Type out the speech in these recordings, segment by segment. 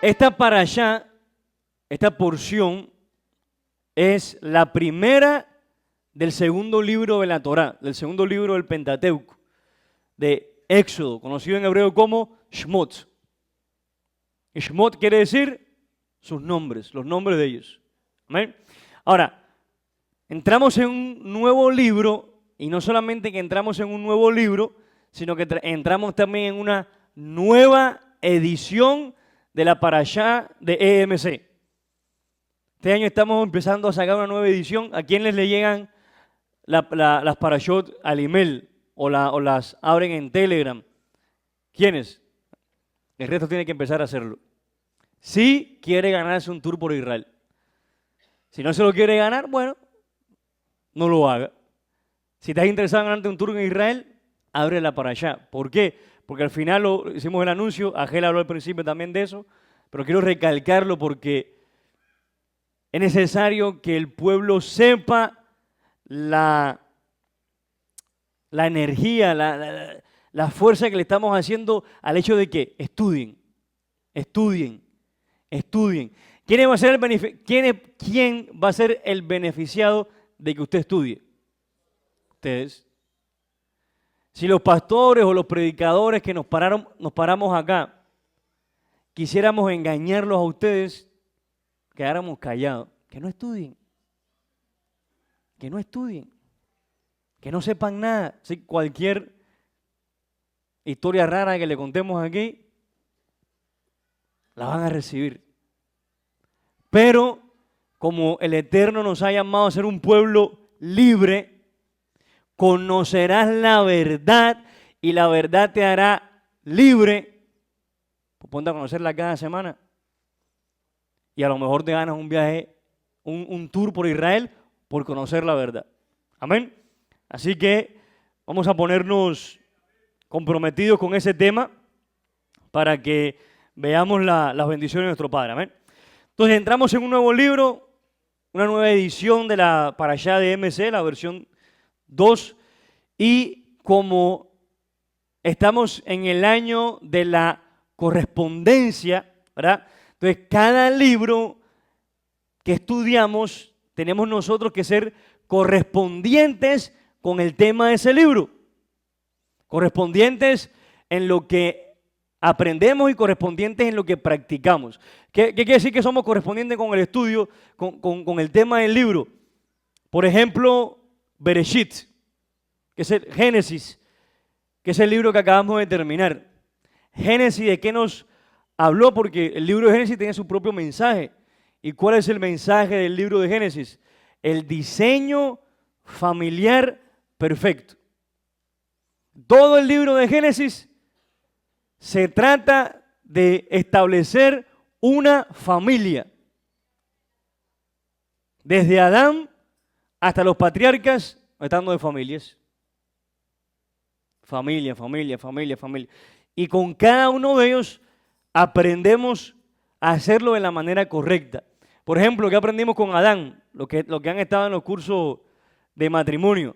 Esta parashá, esta porción, es la primera del segundo libro de la Torá, del segundo libro del Pentateuco, de Éxodo, conocido en hebreo como Shmot. Y Shmot quiere decir sus nombres, los nombres de ellos. ¿Amén? Ahora, entramos en un nuevo libro, y no solamente que entramos en un nuevo libro, sino que entramos también en una nueva edición de la parashá de EMC. Este año estamos empezando a sacar una nueva edición. ¿A quiénes le llegan las parashot al email o las abren en Telegram? ¿Quiénes? El resto tiene que empezar a hacerlo. Si quiere ganarse un tour por Israel. Si no se lo quiere ganar, bueno, no lo haga. Si estás interesado en ganarte un tour en Israel, ábrela para allá. ¿Por qué? Porque al final hicimos el anuncio, Ángel habló al principio también de eso, pero quiero recalcarlo porque es necesario que el pueblo sepa la energía, la fuerza que le estamos haciendo al hecho de que estudien. ¿Quién va a ser el beneficiado de que usted estudie? Ustedes. Si los pastores o los predicadores que nos paramos acá quisiéramos engañarlos a ustedes, quedáramos callados. Que no estudien. Que no sepan nada. Si cualquier historia rara que le contemos aquí, la van a recibir. Pero como el Eterno nos ha llamado a ser un pueblo libre, conocerás la verdad y la verdad te hará libre. Pues ponte a conocerla cada semana. Y a lo mejor te ganas un viaje, un tour por Israel por conocer la verdad. Amén. Así que vamos a ponernos comprometidos con ese tema para que veamos las bendiciones de nuestro Padre. Amén. Entonces entramos en un nuevo libro, una nueva edición de la parashá de MC, la versión 2, y como estamos en el año de la correspondencia, ¿verdad? Entonces cada libro que estudiamos tenemos nosotros que ser correspondientes con el tema de ese libro, correspondientes en lo que aprendemos y correspondientes en lo que practicamos. ¿Qué quiere decir que somos correspondientes con el estudio, con el tema del libro? Por ejemplo, Bereshit, que es el Génesis, que es el libro que acabamos de terminar. Génesis, ¿de qué nos habló? Porque el libro de Génesis tiene su propio mensaje. ¿Y cuál es el mensaje del libro de Génesis? El diseño familiar perfecto. Todo el libro de Génesis se trata de establecer una familia. Desde Adán hasta los patriarcas, estando de familias. Familia. Y con cada uno de ellos aprendemos a hacerlo de la manera correcta. Por ejemplo, ¿qué aprendimos con Adán? Lo que han estado en los cursos de matrimonio.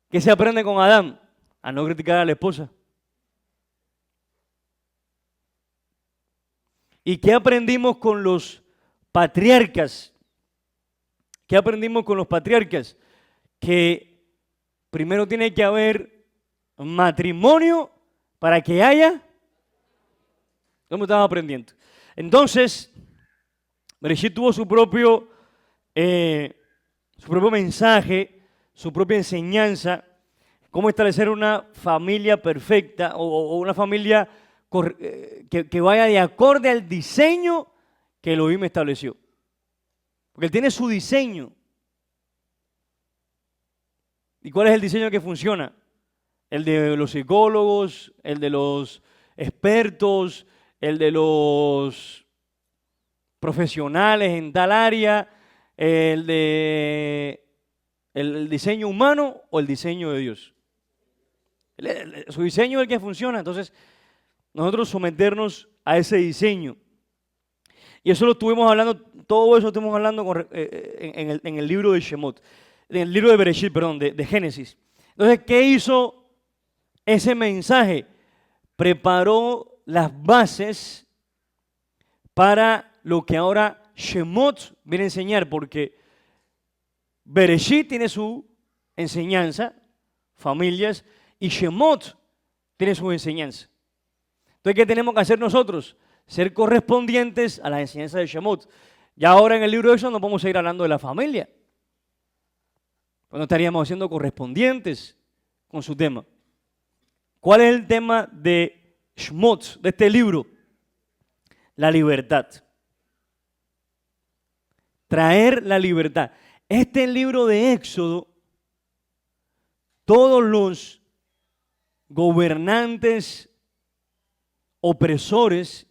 ¿Qué se aprende con Adán? A no criticar a la esposa. ¿Y qué aprendimos con los patriarcas? Que primero tiene que haber matrimonio para que haya. ¿Cómo estamos aprendiendo? Entonces, Bereshit tuvo su propio mensaje, su propia enseñanza, cómo establecer una familia perfecta o una familia que vaya de acorde al diseño que Elohim estableció. Porque él tiene su diseño. ¿Y cuál es el diseño que funciona? El de los psicólogos, el de los expertos, el de los profesionales en tal área, el diseño humano o el diseño de Dios. Su diseño es el que funciona. Entonces, nosotros someternos a ese diseño. Y eso lo estuvimos hablando, todo eso estuvimos hablando en el libro de Shemot, en el libro de Bereshit, perdón, de Génesis. Entonces, ¿qué hizo ese mensaje? Preparó las bases para lo que ahora Shemot viene a enseñar, porque Bereshit tiene su enseñanza, familias, y Shemot tiene su enseñanza. Entonces, ¿qué tenemos que hacer nosotros? Ser correspondientes a la enseñanza de Shemot. Ya ahora en el libro de Éxodo no podemos seguir hablando de la familia. Pues no estaríamos siendo correspondientes con su tema. ¿Cuál es el tema de Shemot, de este libro? La libertad. Traer la libertad. Este libro de Éxodo, todos los gobernantes, opresores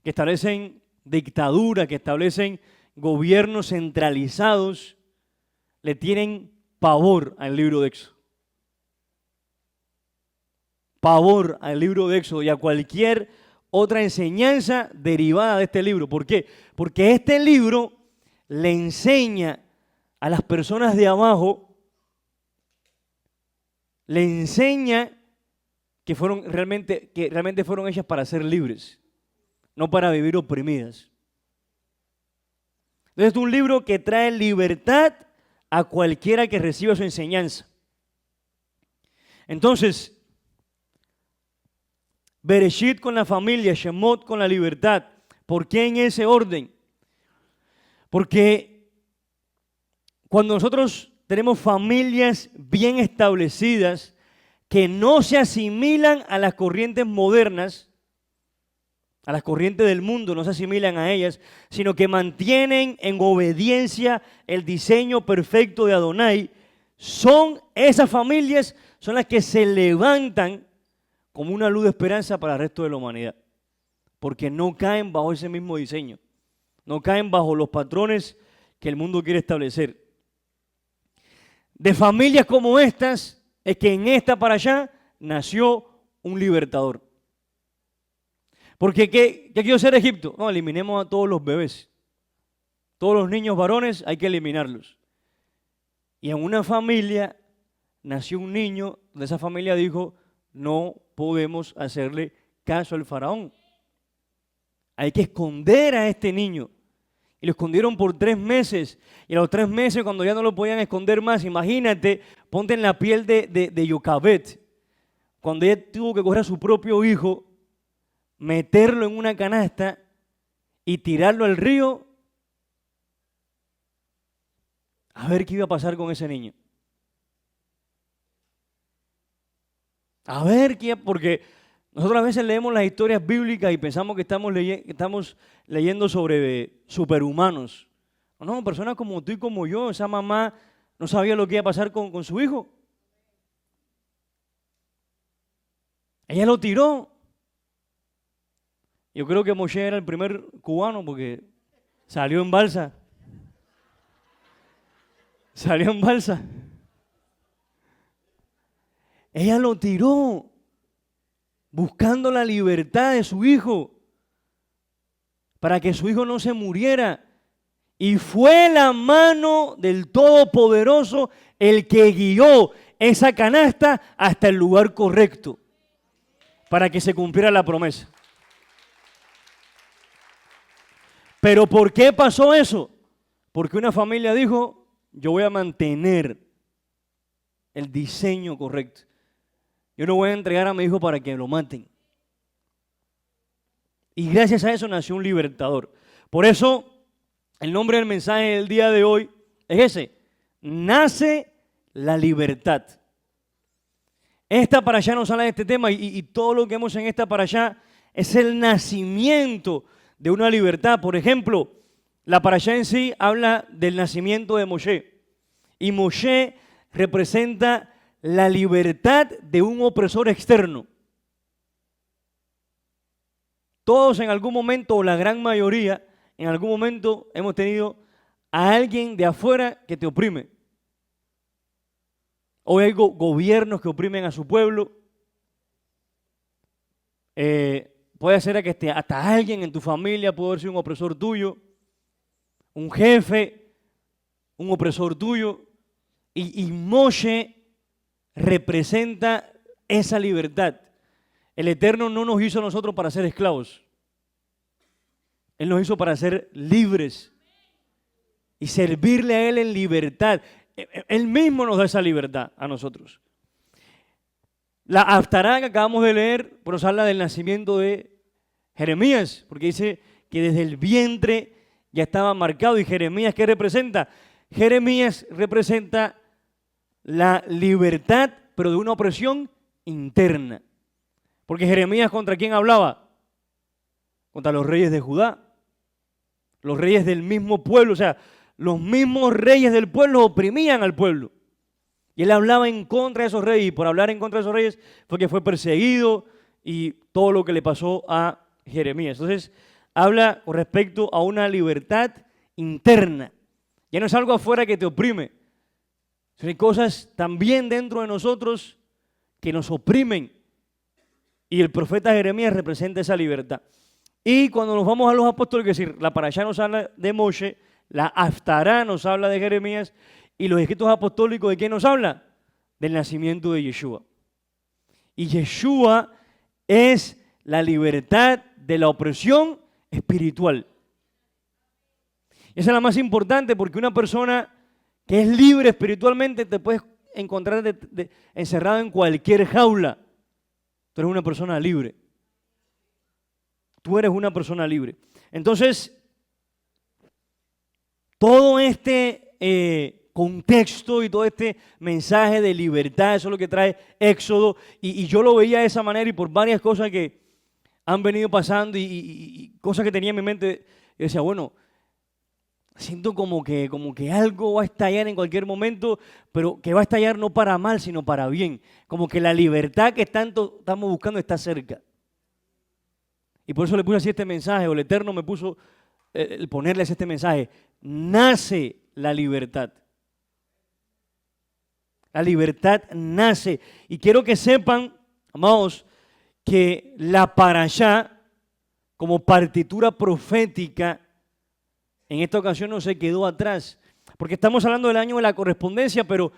que establecen dictadura, que establecen gobiernos centralizados, le tienen pavor al libro de Éxodo. Pavor al libro de Éxodo y a cualquier otra enseñanza derivada de este libro. ¿Por qué? Porque este libro le enseña a las personas de abajo, le enseña que realmente fueron hechas para ser libres, no para vivir oprimidas. Entonces es un libro que trae libertad a cualquiera que reciba su enseñanza. Entonces, Bereshit con la familia, Shemot con la libertad. ¿Por qué en ese orden? Porque cuando nosotros tenemos familias bien establecidas que no se asimilan a las corrientes modernas, a las corrientes del mundo, no se asimilan a ellas, sino que mantienen en obediencia el diseño perfecto de Adonai, esas familias son las que se levantan como una luz de esperanza para el resto de la humanidad, porque no caen bajo ese mismo diseño, no caen bajo los patrones que el mundo quiere establecer. De familias como estas, es que en esta para allá nació un libertador. Porque ¿qué quiero hacer Egipto? No, eliminemos a todos los bebés. Todos los niños varones hay que eliminarlos. Y en una familia nació un niño, de esa familia dijo, no podemos hacerle caso al faraón. Hay que esconder a este niño. Y lo escondieron por 3 meses. Y a los 3 meses, cuando ya no lo podían esconder más, imagínate, ponte en la piel de Yocabet. Cuando ella tuvo que coger a su propio hijo, meterlo en una canasta y tirarlo al río, a ver qué iba a pasar con ese niño. A ver qué, porque nosotros a veces leemos las historias bíblicas y pensamos que estamos leyendo sobre superhumanos. No, personas como tú y como yo, esa mamá no sabía lo que iba a pasar con su hijo. Ella lo tiró. Yo creo que Moshe era el primer cubano porque salió en balsa. Salió en balsa. Ella lo tiró buscando la libertad de su hijo para que su hijo no se muriera. Y fue la mano del Todopoderoso el que guió esa canasta hasta el lugar correcto para que se cumpliera la promesa. ¿Pero por qué pasó eso? Porque una familia dijo, yo voy a mantener el diseño correcto. Yo no voy a entregar a mi hijo para que lo maten. Y gracias a eso nació un libertador. Por eso, el nombre del mensaje del día de hoy es ese. Nace la libertad. Esta para allá nos habla de este tema y todo lo que vemos en esta para allá es el nacimiento de una libertad. Por ejemplo, la parashá en sí habla del nacimiento de Moshe. Y Moshe representa la libertad de un opresor externo. Todos en algún momento, o la gran mayoría, en algún momento hemos tenido a alguien de afuera que te oprime. O hay gobiernos que oprimen a su pueblo. Puede ser que hasta alguien en tu familia puede haber sido un opresor tuyo, un jefe, un opresor tuyo. Y Moshe representa esa libertad. El Eterno no nos hizo a nosotros para ser esclavos. Él nos hizo para ser libres y servirle a Él en libertad. Él mismo nos da esa libertad a nosotros. La Haftará que acabamos de leer, pues nos habla del nacimiento de Jeremías, porque dice que desde el vientre ya estaba marcado. ¿Y Jeremías qué representa? Jeremías representa la libertad, pero de una opresión interna. Porque Jeremías, ¿contra quién hablaba? Contra los reyes de Judá, los reyes del mismo pueblo. O sea, los mismos reyes del pueblo oprimían al pueblo. Y él hablaba en contra de esos reyes, y por hablar en contra de esos reyes fue que fue perseguido y todo lo que le pasó a Jeremías. Entonces, habla con respecto a una libertad interna. Ya no es algo afuera que te oprime. Hay cosas también dentro de nosotros que nos oprimen. Y el profeta Jeremías representa esa libertad. Y cuando nos vamos a los apóstoles, es decir, la Parashá nos habla de Moshe, la Haftará nos habla de Jeremías, y los escritos apostólicos, ¿de qué nos habla? Del nacimiento de Yeshua. Y Yeshua es la libertad de la opresión espiritual. Esa es la más importante, porque una persona que es libre espiritualmente te puedes encontrar encerrado en cualquier jaula. Tú eres una persona libre. Tú eres una persona libre. Entonces, todo este contexto y todo este mensaje de libertad, eso es lo que trae Éxodo, y yo lo veía de esa manera, y por varias cosas que han venido pasando y cosas que tenía en mi mente, yo decía, bueno, siento como que algo va a estallar en cualquier momento, pero que va a estallar no para mal, sino para bien. Como que la libertad que tanto estamos buscando está cerca. Y por eso le puse así este mensaje, o el Eterno me puso el ponerles este mensaje. Nace la libertad. La libertad nace. Y quiero que sepan, amados, que la Parashá, como partitura profética, en esta ocasión no se quedó atrás, porque estamos hablando del año de la correspondencia, pero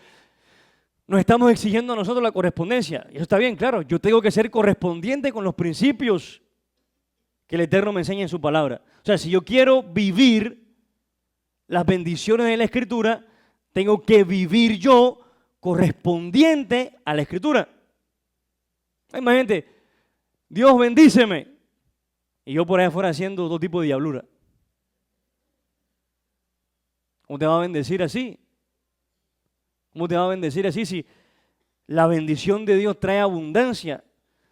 nos estamos exigiendo a nosotros la correspondencia. Y eso está bien, claro, yo tengo que ser correspondiente con los principios que el Eterno me enseña en su palabra. O sea, si yo quiero vivir las bendiciones de la Escritura, tengo que vivir yo correspondiente a la Escritura. Imagínate, Dios bendíceme, y yo por allá afuera haciendo todo tipo de diablura. ¿Cómo te va a bendecir así? ¿Cómo te va a bendecir así si la bendición de Dios trae abundancia?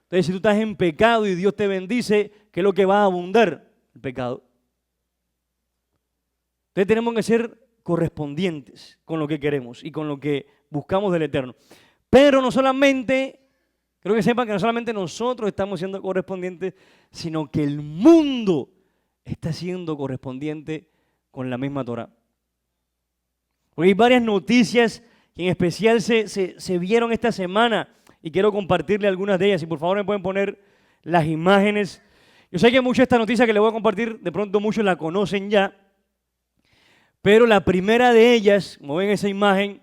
Entonces, si tú estás en pecado y Dios te bendice, ¿qué es lo que va a abundar? El pecado. Entonces tenemos que ser correspondientes con lo que queremos y con lo que buscamos del Eterno. Pero no solamente, creo que sepan que no solamente nosotros estamos siendo correspondientes, sino que el mundo está siendo correspondiente con la misma Torah. Porque hay varias noticias que en especial se vieron esta semana y quiero compartirle algunas de ellas. Y por favor me pueden poner las imágenes. Yo sé que muchas de estas noticias que les voy a compartir, de pronto muchos la conocen ya, pero la primera de ellas, como ven esa imagen,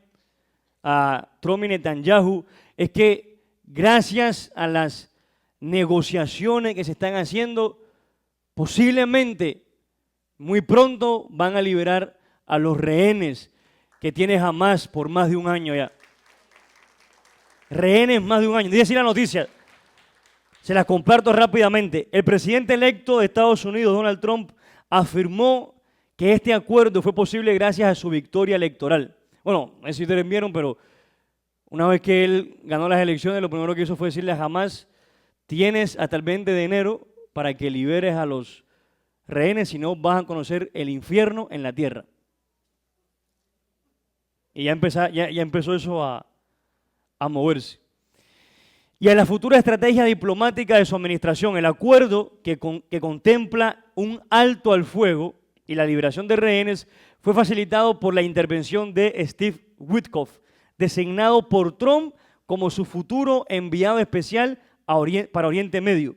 a Trump y Netanyahu, es que gracias a las negociaciones que se están haciendo, posiblemente muy pronto van a liberar a los rehenes que tiene Hamás por más de un año ya. Rehenes más de un año. Dice así la noticia. Se las comparto rápidamente. El presidente electo de Estados Unidos, Donald Trump, afirmó que este acuerdo fue posible gracias a su victoria electoral. Bueno, no sé si ustedes vieron, pero una vez que él ganó las elecciones, lo primero que hizo fue decirle a Hamás, tienes hasta el 20 de enero para que liberes a los rehenes, si no vas a conocer el infierno en la tierra. Y ya empezó eso a moverse. Y a la futura estrategia diplomática de su administración, el acuerdo que contempla un alto al fuego y la liberación de rehenes fue facilitado por la intervención de Steve Witkoff, designado por Trump como su futuro enviado especial para Oriente Medio.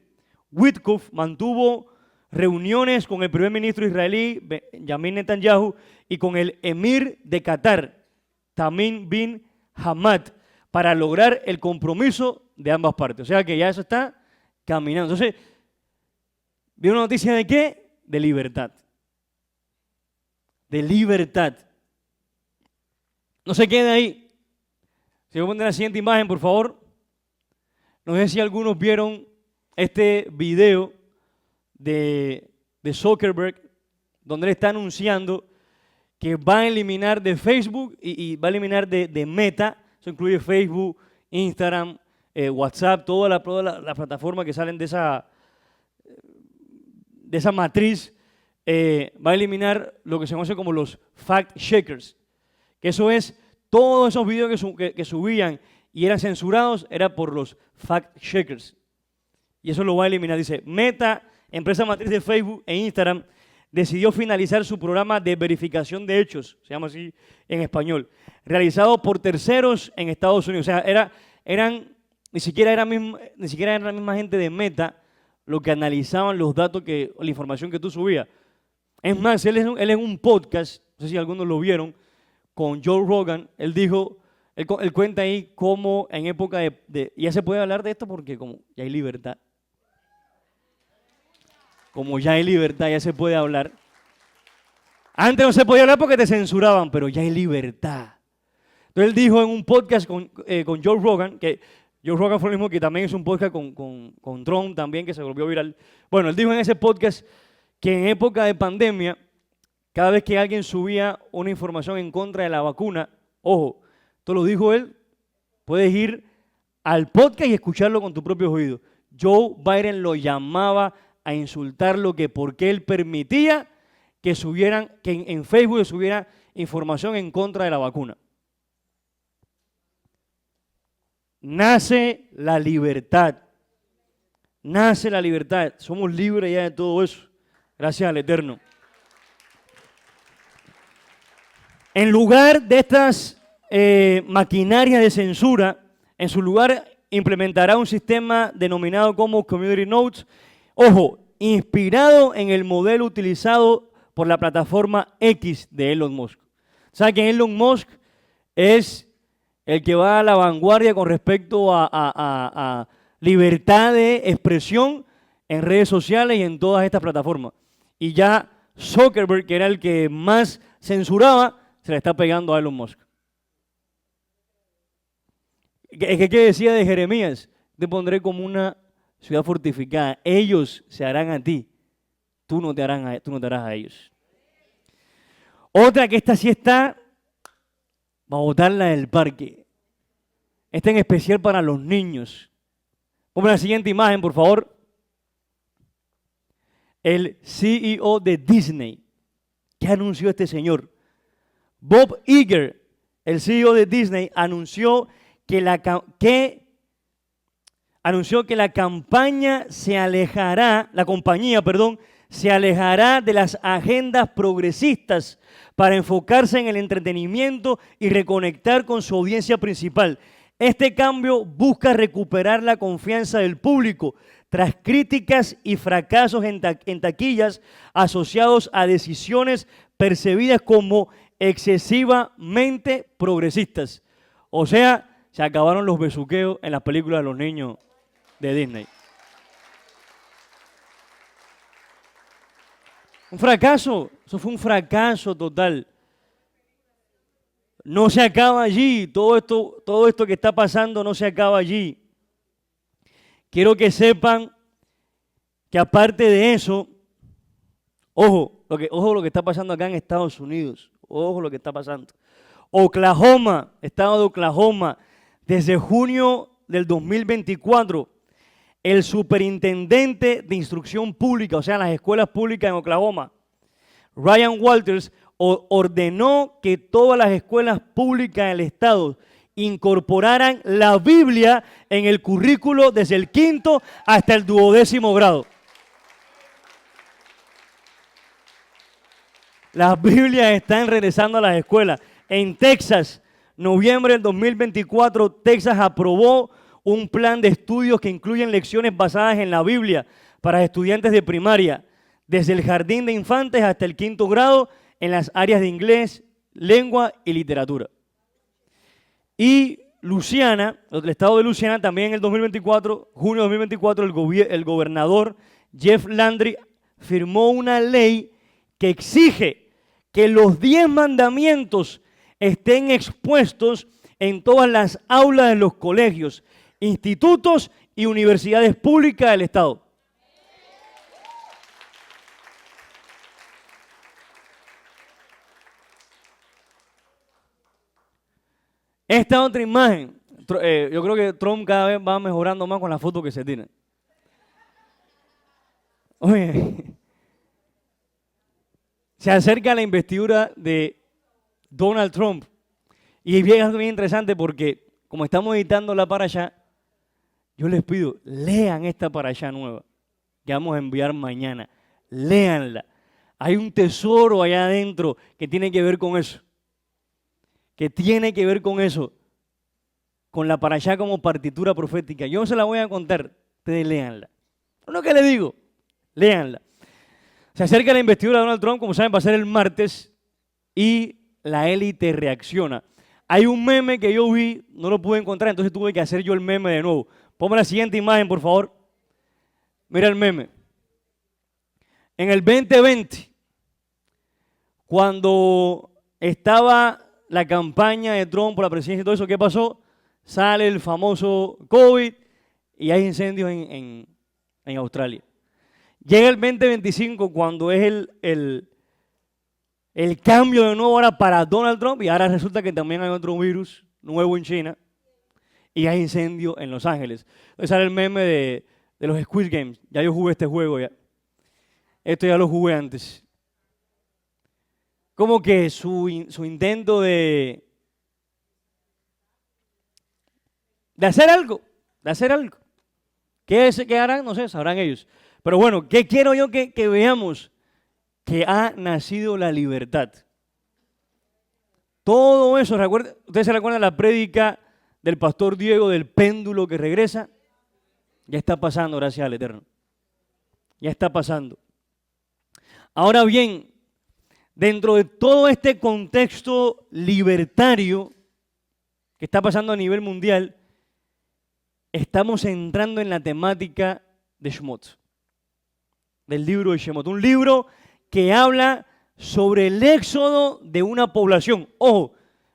Witkoff mantuvo reuniones con el primer ministro israelí Benjamin Netanyahu y con el emir de Qatar, Tamim bin Hamad, para lograr el compromiso de ambas partes. O sea que ya eso está caminando. Entonces, ¿vieron una noticia de qué? de libertad. De libertad. No se quede ahí. Si voy a poner la siguiente imagen, por favor. No sé si algunos vieron este video de Zuckerberg, donde él está anunciando que va a eliminar de Facebook y va a eliminar de Meta. Eso incluye Facebook, Instagram, WhatsApp, toda la plataforma que salen de esa matriz. Va a eliminar lo que se conoce como los fact-checkers, que eso es todos esos videos que subían y eran censurados, era por los fact-checkers. Y eso lo va a eliminar. Dice, Meta, empresa matriz de Facebook e Instagram, decidió finalizar su programa de verificación de hechos, se llama así en español, realizado por terceros en Estados Unidos. O sea, ni siquiera era la misma gente de Meta lo que analizaban los datos, la información que tú subías. Es más, él en un podcast, no sé si algunos lo vieron, con Joe Rogan, él dijo, él cuenta ahí cómo en época ya se puede hablar de esto porque como ya hay libertad. Como ya hay libertad, ya se puede hablar. Antes no se podía hablar porque te censuraban, pero ya hay libertad. Entonces él dijo en un podcast con Joe Rogan, que Joe Rogan fue el mismo que también es un podcast con Trump también, que se volvió viral. Bueno, él dijo en ese podcast que en época de pandemia, cada vez que alguien subía una información en contra de la vacuna, ojo, esto lo dijo él, puedes ir al podcast y escucharlo con tus propios oídos. Joe Biden lo llamaba a insultarlo, que porque él permitía que en Facebook subiera información en contra de la vacuna. Nace la libertad. Nace la libertad. Somos libres ya de todo eso. Gracias al Eterno. En lugar de estas maquinarias de censura, en su lugar implementará un sistema denominado como Community Notes. Ojo, inspirado en el modelo utilizado por la plataforma X de Elon Musk. ¿Saben que Elon Musk es el que va a la vanguardia con respecto a libertad de expresión en redes sociales y en todas estas plataformas? Y ya Zuckerberg, que era el que más censuraba, se le está pegando a Elon Musk. ¿Qué decía de Jeremías? Te pondré como una ciudad fortificada. Ellos se harán a ti. Tú no te harás a ellos. Otra que esta sí está, va a botarla del parque. Esta en especial para los niños. Ponme la siguiente imagen, por favor. El CEO de Disney. ¿Qué anunció este señor? Bob Iger, el CEO de Disney, anunció que la compañía se alejará de las agendas progresistas para enfocarse en el entretenimiento y reconectar con su audiencia principal. Este cambio busca recuperar la confianza del público tras críticas y fracasos en taquillas asociados a decisiones percibidas como excesivamente progresistas. O sea, se acabaron los besuqueos en las películas de los niños de Disney. Un fracaso, eso fue un fracaso total. No se acaba allí, todo esto que está pasando no se acaba allí. Quiero que sepan que aparte de eso, ojo lo que está pasando acá en Estados Unidos, ojo lo que está pasando. Oklahoma, estado de Oklahoma, desde junio del 2024, el superintendente de instrucción pública, o sea, las escuelas públicas en Oklahoma, Ryan Walters, ordenó que todas las escuelas públicas del estado incorporaran la Biblia en el currículo desde el 5º hasta el 12º grado. Las Biblias están regresando a las escuelas. En Texas, noviembre del 2024, Texas aprobó un plan de estudios que incluyen lecciones basadas en la Biblia para estudiantes de primaria, desde el jardín de infantes hasta el 5º grado, en las áreas de inglés, lengua y literatura. Y Luisiana, el estado de Luisiana, también en el 2024, junio de 2024, el gobernador Jeff Landry firmó una ley que exige que los 10 mandamientos estén expuestos en todas las aulas de los colegios, institutos y universidades públicas del Estado. Esta otra imagen, yo creo que Trump cada vez va mejorando más con las fotos que se tiran. Oye, se acerca la investidura de Donald Trump y es algo bien interesante porque como estamos editando la parashá, yo les pido, lean esta parashá nueva que vamos a enviar mañana, léanla. Hay un tesoro allá adentro que tiene que ver con eso. Con la parashá como partitura profética. Yo se la voy a contar, ustedes léanla. Lo que le digo, léanla. Se acerca la investidura de Donald Trump, como saben, va a ser el martes y la élite reacciona. Hay un meme que yo vi, no lo pude encontrar, entonces tuve que hacer yo el meme de nuevo. Ponme la siguiente imagen, por favor. Mira el meme. En el 2020, cuando estaba la campaña de Trump por la presidencia y todo eso, ¿qué pasó? Sale el famoso COVID y hay incendios en Australia. Llega el 2025 cuando es el cambio de nuevo ahora para Donald Trump y ahora resulta que también hay otro virus nuevo en China y hay incendio en Los Ángeles. Entonces sale el meme de los Squid Games. Ya yo jugué este juego ya. Esto ya lo jugué antes. Como que su intento de hacer algo, ¿Qué harán? No sé, sabrán ellos. Pero bueno, ¿qué quiero yo que veamos? Que ha nacido la libertad. Todo eso, ¿ustedes se recuerdan la prédica del pastor Diego del péndulo que regresa? Ya está pasando, gracias al Eterno. Ya está pasando. Ahora bien, dentro de todo este contexto libertario que está pasando a nivel mundial, estamos entrando en la temática de Shemot, del libro de Shemot, un libro que habla sobre el éxodo de una población. Ojo,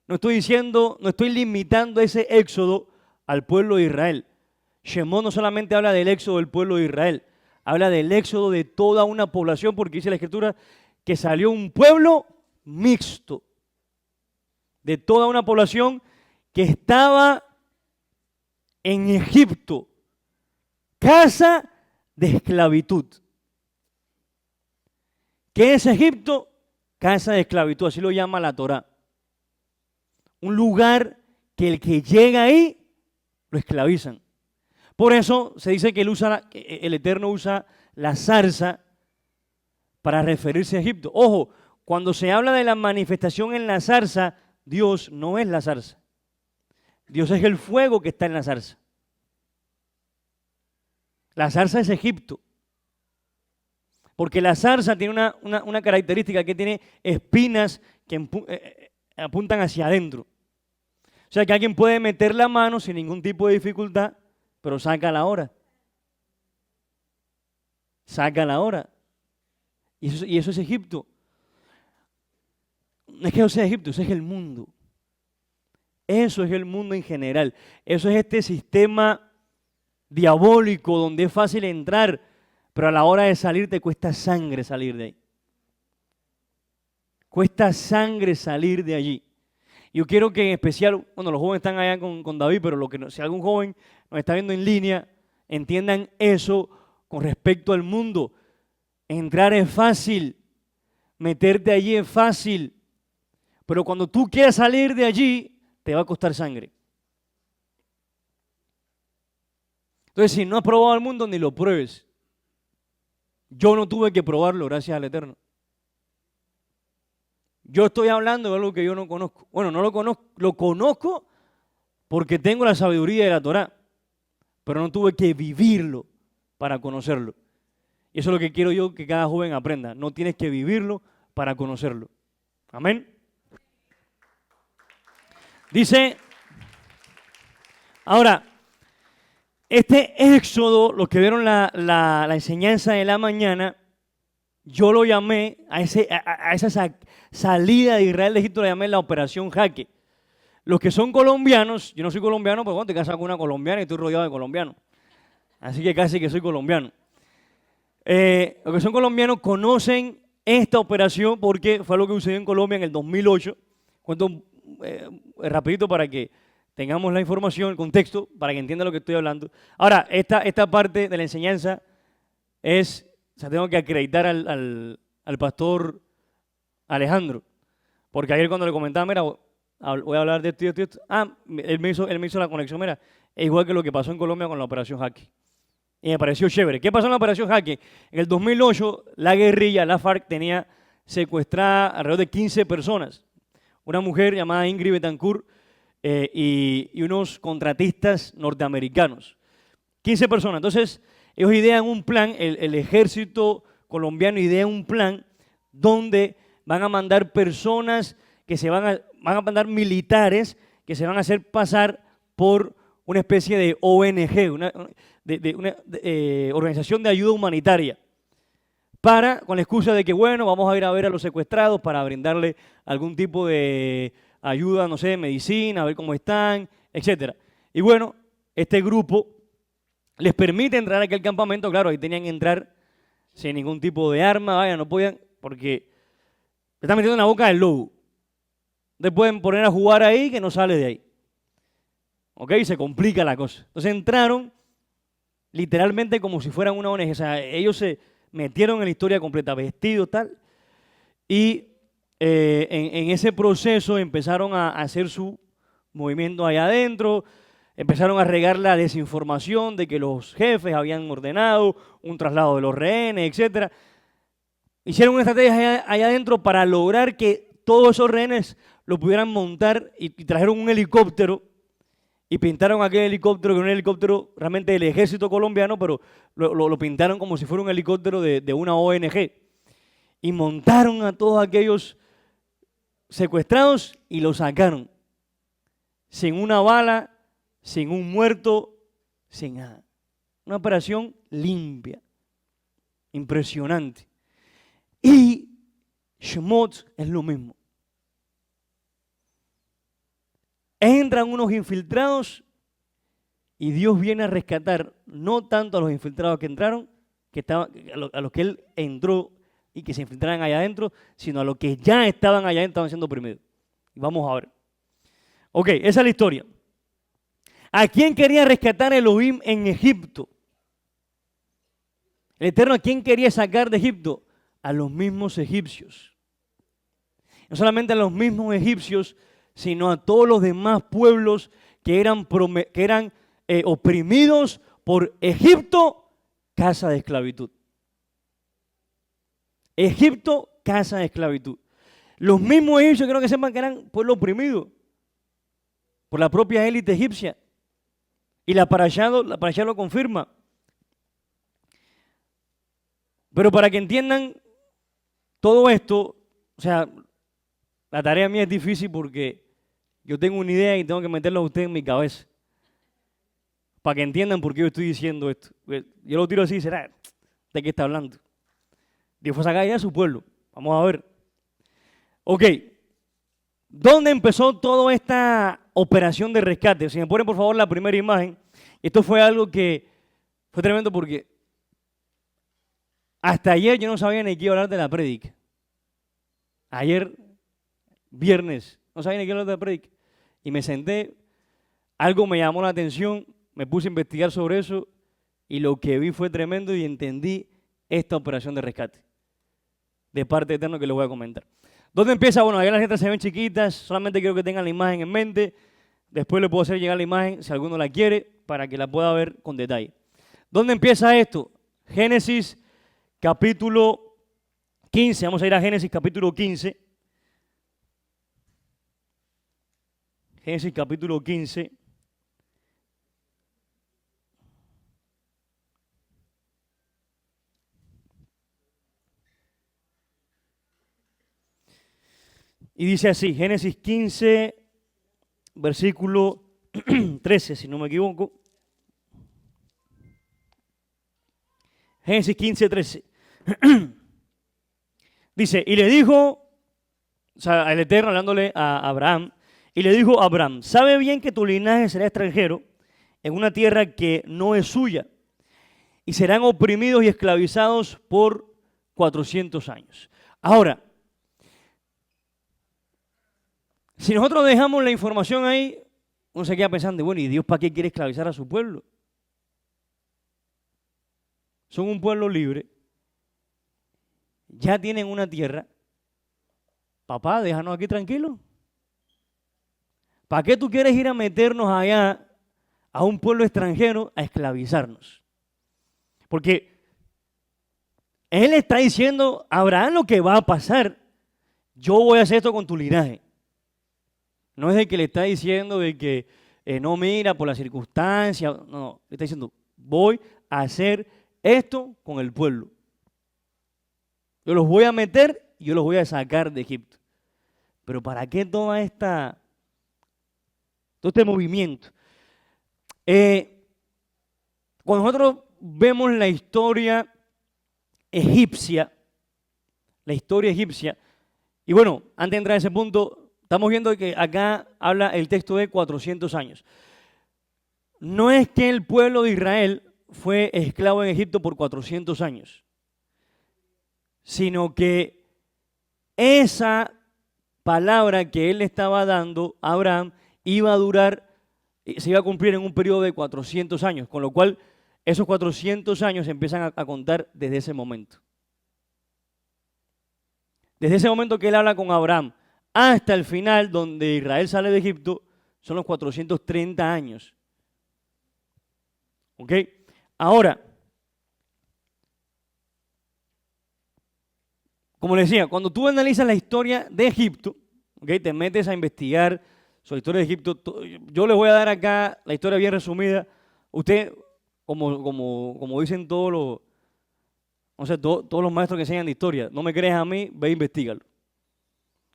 no estoy limitando ese éxodo al pueblo de Israel. Shemot no solamente habla del éxodo del pueblo de Israel, habla del éxodo de toda una población, porque dice la Escritura que salió un pueblo mixto, de toda una población que estaba en Egipto, casa de esclavitud. ¿Qué es Egipto? Casa de esclavitud, así lo llama la Torá. Un lugar que el que llega ahí lo esclavizan. Por eso se dice que el Eterno usa la zarza para referirse a Egipto. Ojo, cuando se habla de la manifestación en la zarza, Dios no es la zarza. Dios es el fuego que está en la zarza. La zarza es Egipto. Porque la zarza tiene una característica que tiene espinas que apuntan hacia adentro. O sea que alguien puede meter la mano sin ningún tipo de dificultad, pero saca la hora. Saca la hora. Y eso es Egipto. No es que eso sea Egipto, eso es el mundo. Eso es el mundo en general. Eso es este sistema diabólico donde es fácil entrar, pero a la hora de salir te cuesta sangre salir de ahí. Cuesta sangre salir de allí. Yo quiero que en especial, bueno, los jóvenes están allá con David, pero si algún joven nos está viendo en línea, entiendan eso con respecto al mundo. Entrar es fácil, meterte allí es fácil, pero cuando tú quieras salir de allí, te va a costar sangre. Entonces, si no has probado el mundo, ni lo pruebes. Yo no tuve que probarlo, gracias al Eterno. Yo estoy hablando de algo que yo no conozco. Bueno, no lo conozco, lo conozco porque tengo la sabiduría de la Torá, pero no tuve que vivirlo para conocerlo. Y eso es lo que quiero yo que cada joven aprenda. No tienes que vivirlo para conocerlo. Amén. Dice, ahora, este éxodo, los que vieron la enseñanza de la mañana, yo lo llamé, a esa salida de Israel de Egipto, la llamé la Operación Jaque. Los que son colombianos, yo no soy colombiano, pero bueno, te casas con una colombiana y estoy rodeado de colombianos. Así que casi que soy colombiano. Los que son colombianos conocen esta operación porque fue lo que sucedió en Colombia en el 2008. Cuento rapidito para que tengamos la información, el contexto, para que entiendan lo que estoy hablando. Ahora, esta parte de la enseñanza es, o sea, tengo que acreditar al pastor Alejandro, porque ayer cuando le comentaba, mira, voy a hablar de esto y esto y esto. Él me hizo la conexión, mira, es igual que lo que pasó en Colombia con la Operación Jaque. Y me pareció chévere. ¿Qué pasó en la Operación Jaque? En el 2008, la guerrilla, la FARC, tenía secuestrada alrededor de 15 personas. Una mujer llamada Ingrid Betancourt y unos contratistas norteamericanos. 15 personas. Entonces, ellos idean un plan, el ejército colombiano idea un plan donde van a mandar personas que van a mandar militares que se van a hacer pasar por una especie de ONG, una organización de ayuda humanitaria, con la excusa de que, bueno, vamos a ir a ver a los secuestrados para brindarle algún tipo de ayuda, no sé, medicina, a ver cómo están, etcétera. Y bueno, este grupo les permite entrar a aquel campamento, claro, ahí tenían que entrar sin ningún tipo de arma, vaya, no podían, porque se están metiendo en la boca del lobo. Te pueden poner a jugar ahí que no sale de ahí. ¿Ok? Se complica la cosa. Entonces entraron literalmente como si fueran una ONG. O sea, ellos se metieron en la historia completa, vestidos, tal. Y en ese proceso empezaron a hacer su movimiento allá adentro. Empezaron a regar la desinformación de que los jefes habían ordenado un traslado de los rehenes, etc. Hicieron una estrategia allá adentro para lograr que todos esos rehenes lo pudieran montar y trajeron un helicóptero y pintaron aquel helicóptero, que era un helicóptero realmente del ejército colombiano, pero lo pintaron como si fuera un helicóptero de una ONG. Y montaron a todos aquellos secuestrados y los sacaron. Sin una bala, sin un muerto, sin nada. Una operación limpia, impresionante. Y Shemot es lo mismo. Entran unos infiltrados y Dios viene a rescatar no tanto a los infiltrados que entraron, a los que Él entró y que se infiltraran allá adentro, sino a los que ya estaban allá adentro, estaban siendo oprimidos. Y vamos a ver. Ok, esa es la historia. ¿A quién quería rescatar Elohim en Egipto? El Eterno, ¿a quién quería sacar de Egipto? A los mismos egipcios. No solamente a los mismos egipcios, sino a todos los demás pueblos que eran oprimidos por Egipto, casa de esclavitud. Egipto, casa de esclavitud. Los mismos egipcios, quiero que sepan que eran pueblo oprimido por la propia élite egipcia. Y la parashá lo confirma. Pero para que entiendan todo esto, o sea, la tarea mía es difícil porque yo tengo una idea y tengo que meterla a ustedes en mi cabeza. Para que entiendan por qué yo estoy diciendo esto. Yo lo tiro así y será, ¿de qué está hablando? Dios fue a sacar ya a su pueblo. Vamos a ver. Ok. ¿Dónde empezó toda esta operación de rescate? Si me ponen por favor la primera imagen. Esto fue algo que fue tremendo porque hasta ayer yo no sabía ni qué iba a hablar de la prédica. Ayer, viernes, no sabía ni qué hablar de la prédica. Y me senté, algo me llamó la atención, me puse a investigar sobre eso y lo que vi fue tremendo y entendí esta operación de rescate de parte de Eterno que les voy a comentar. ¿Dónde empieza? Bueno, allá las letras se ven chiquitas, solamente quiero que tengan la imagen en mente. Después le puedo hacer llegar la imagen, si alguno la quiere, para que la pueda ver con detalle. ¿Dónde empieza esto? Génesis capítulo 15. Vamos a ir a Génesis capítulo 15. Génesis capítulo 15. Y dice así, Génesis 15, versículo 13, si no me equivoco. Génesis 15, 13. Dice, y le dijo, o sea, el Eterno hablándole a Abraham, y le dijo a Abraham, sabe bien que tu linaje será extranjero en una tierra que no es suya, y serán oprimidos y esclavizados por 400 años. Ahora, si nosotros dejamos la información ahí, uno se queda pensando, bueno, ¿y Dios para qué quiere esclavizar a su pueblo? Son un pueblo libre, ya tienen una tierra. Papá, déjanos aquí tranquilos. ¿Para qué tú quieres ir a meternos allá a un pueblo extranjero a esclavizarnos? Porque él está diciendo a Abraham lo que va a pasar. Yo voy a hacer esto con tu linaje. No es de que le está diciendo de que no mira por las circunstancias. No, le está diciendo, voy a hacer esto con el pueblo. Yo los voy a meter y yo los voy a sacar de Egipto. Pero ¿para qué todo este movimiento? Cuando nosotros vemos la historia egipcia, y bueno, antes de entrar a ese punto, estamos viendo que acá habla el texto de 400 años. No es que el pueblo de Israel fue esclavo en Egipto por 400 años, sino que esa palabra que él le estaba dando a Abraham iba a durar, se iba a cumplir en un periodo de 400 años, con lo cual esos 400 años se empiezan a contar desde ese momento. Desde ese momento que él habla con Abraham hasta el final, donde Israel sale de Egipto, son los 430 años. ¿Ok? Ahora, como les decía, cuando tú analizas la historia de Egipto, ¿okay? Te metes a investigar sobre la historia de Egipto, yo les voy a dar acá la historia bien resumida. Usted, como dicen todos los maestros que enseñan de historia, no me crees a mí, ve e investígalo.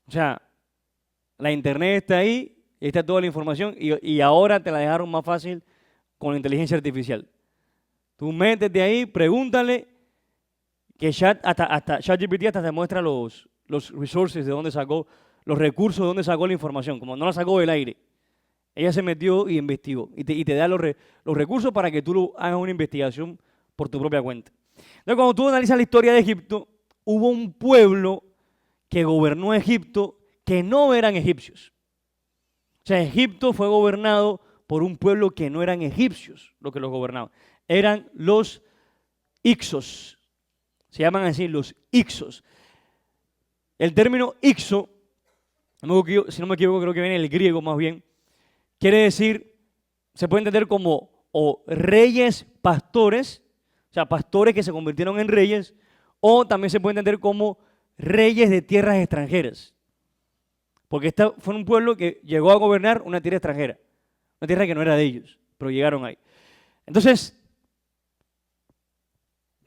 O sea, la internet está ahí, está toda la información y ahora te la dejaron más fácil con la inteligencia artificial. Tú métete ahí, pregúntale, que hasta ChatGPT hasta te muestra los resources de dónde sacó, los recursos de dónde sacó la información, como no la sacó del aire. Ella se metió y investigó y te da los recursos para que tú hagas una investigación por tu propia cuenta. Entonces, cuando tú analizas la historia de Egipto, hubo un pueblo que gobernó Egipto que no eran egipcios. O sea, Egipto fue gobernado por un pueblo que no eran egipcios los que los gobernaban. Eran los Ixos. Se llaman así los Ixos. El término Ixo, si no me equivoco, creo que viene del griego más bien, quiere decir, se puede entender como o reyes pastores, o sea, pastores que se convirtieron en reyes, o también se puede entender como reyes de tierras extranjeras. Porque este fue un pueblo que llegó a gobernar una tierra extranjera, una tierra que no era de ellos, pero llegaron ahí. Entonces,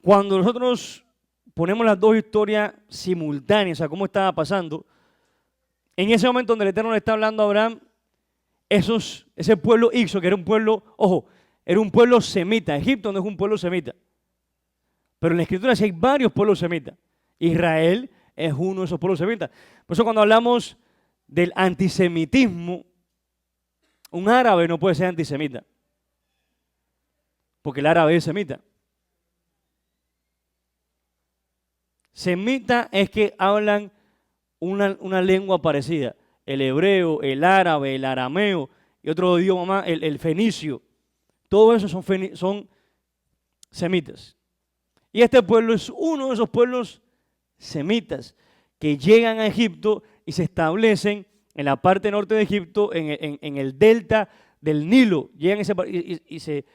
cuando nosotros ponemos las dos historias simultáneas, o sea, cómo estaba pasando, en ese momento donde el Eterno le está hablando a Abraham, ese pueblo Ixo, que era un pueblo, ojo, era un pueblo semita. Egipto no es un pueblo semita, pero en la Escritura sí hay varios pueblos semitas. Israel es uno de esos pueblos semitas. Por eso cuando hablamos del antisemitismo, un árabe no puede ser antisemita, porque el árabe es semita. Semita es que hablan una lengua parecida. El hebreo, el árabe, el arameo y otro idioma más, el fenicio. Todo eso son semitas. Y este pueblo es uno de esos pueblos semitas que llegan a Egipto y se establecen en la parte norte de Egipto, en el delta del Nilo. Llegan y se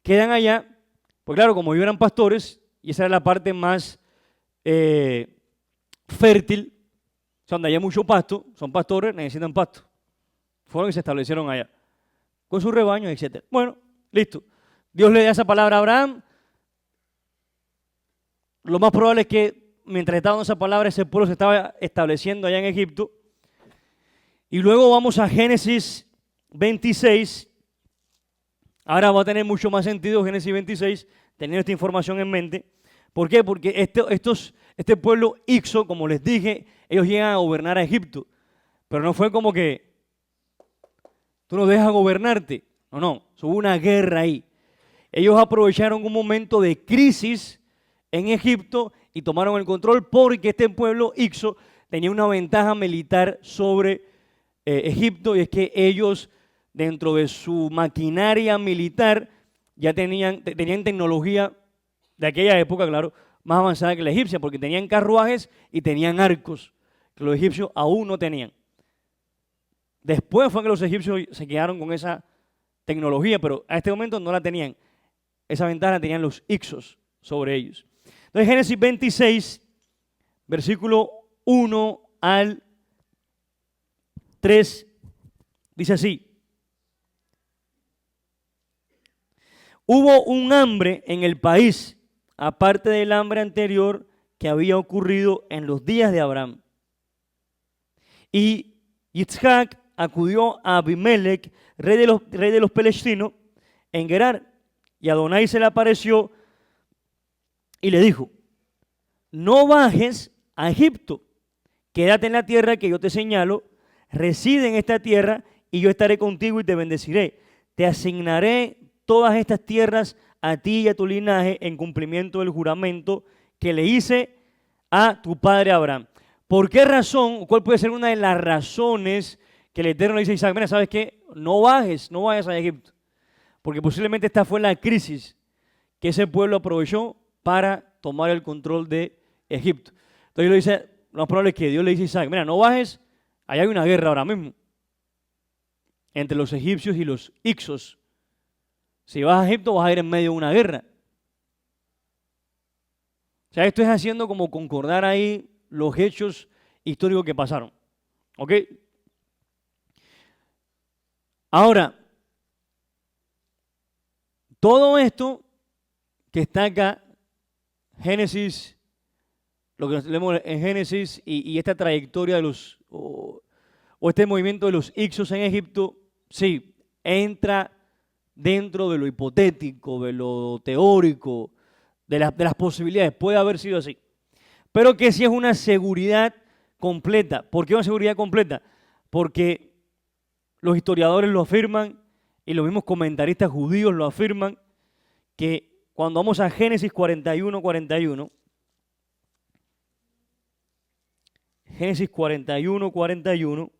quedan allá, pues claro, como ellos eran pastores, y esa era la parte más fértil, o sea, donde hay mucho pasto, son pastores, necesitan pasto. Fueron y se establecieron allá, con sus rebaños, etc. Bueno, listo. Dios le da esa palabra a Abraham. Lo más probable es que mientras estaba dando esa palabra, ese pueblo se estaba estableciendo allá en Egipto. Y luego vamos a Génesis 26. Ahora va a tener mucho más sentido Génesis 26, teniendo esta información en mente. ¿Por qué? Porque este pueblo Ixo, como les dije, ellos llegan a gobernar a Egipto. Pero no fue como que tú no dejas gobernarte. No, hubo una guerra ahí. Ellos aprovecharon un momento de crisis en Egipto y tomaron el control porque este pueblo Ixo tenía una ventaja militar sobre Egipto, y es que ellos, dentro de su maquinaria militar, ya tenían tecnología de aquella época, claro, más avanzada que la egipcia, porque tenían carruajes y tenían arcos, que los egipcios aún no tenían. Después fue que los egipcios se quedaron con esa tecnología, pero a este momento no la tenían. Esa ventaja la tenían los Ixos sobre ellos. Entonces, Génesis 26, versículo 1 al 3, dice así: hubo un hambre en el país, aparte del hambre anterior que había ocurrido en los días de Abraham. Y Yitzhak acudió a Abimelech, rey de los palestinos, en Gerar, y Adonai se le apareció y le dijo: no bajes a Egipto, quédate en la tierra que yo te señalo, reside en esta tierra y yo estaré contigo y te bendeciré. Te asignaré todas estas tierras a ti y a tu linaje en cumplimiento del juramento que le hice a tu padre Abraham. ¿Por qué razón? ¿Cuál puede ser una de las razones que el Eterno le dice a Isaac? Mira, ¿sabes qué? No vayas a Egipto. Porque posiblemente esta fue la crisis que ese pueblo aprovechó para tomar el control de Egipto. Entonces le dice, lo más probable es que Dios le dice a Isaac: mira, no bajes, allá hay una guerra ahora mismo entre los egipcios y los Ixos. Si vas a Egipto vas a ir en medio de una guerra. O sea, esto es haciendo como concordar ahí los hechos históricos que pasaron. ¿Ok? Ahora, todo esto que está acá, Génesis, lo que leemos en Génesis y esta trayectoria de los, o este movimiento de los Ixos en Egipto, sí, entra dentro de lo hipotético, de lo teórico, de las posibilidades. Puede haber sido así. Pero que sí es una seguridad completa. ¿Por qué una seguridad completa? Porque los historiadores lo afirman y los mismos comentaristas judíos lo afirman, que cuando vamos a Génesis 41, Génesis 41,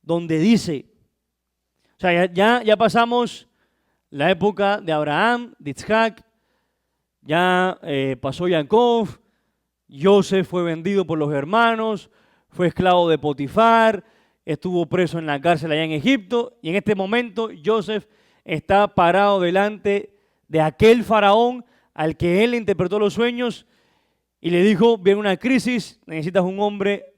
donde dice, o sea, ya pasamos la época de Abraham, de Yitzhak, ya pasó Jacob, Joseph fue vendido por los hermanos, fue esclavo de Potifar, estuvo preso en la cárcel allá en Egipto, y en este momento Joseph está parado delante de aquel faraón al que él interpretó los sueños y le dijo: viene una crisis, necesitas un hombre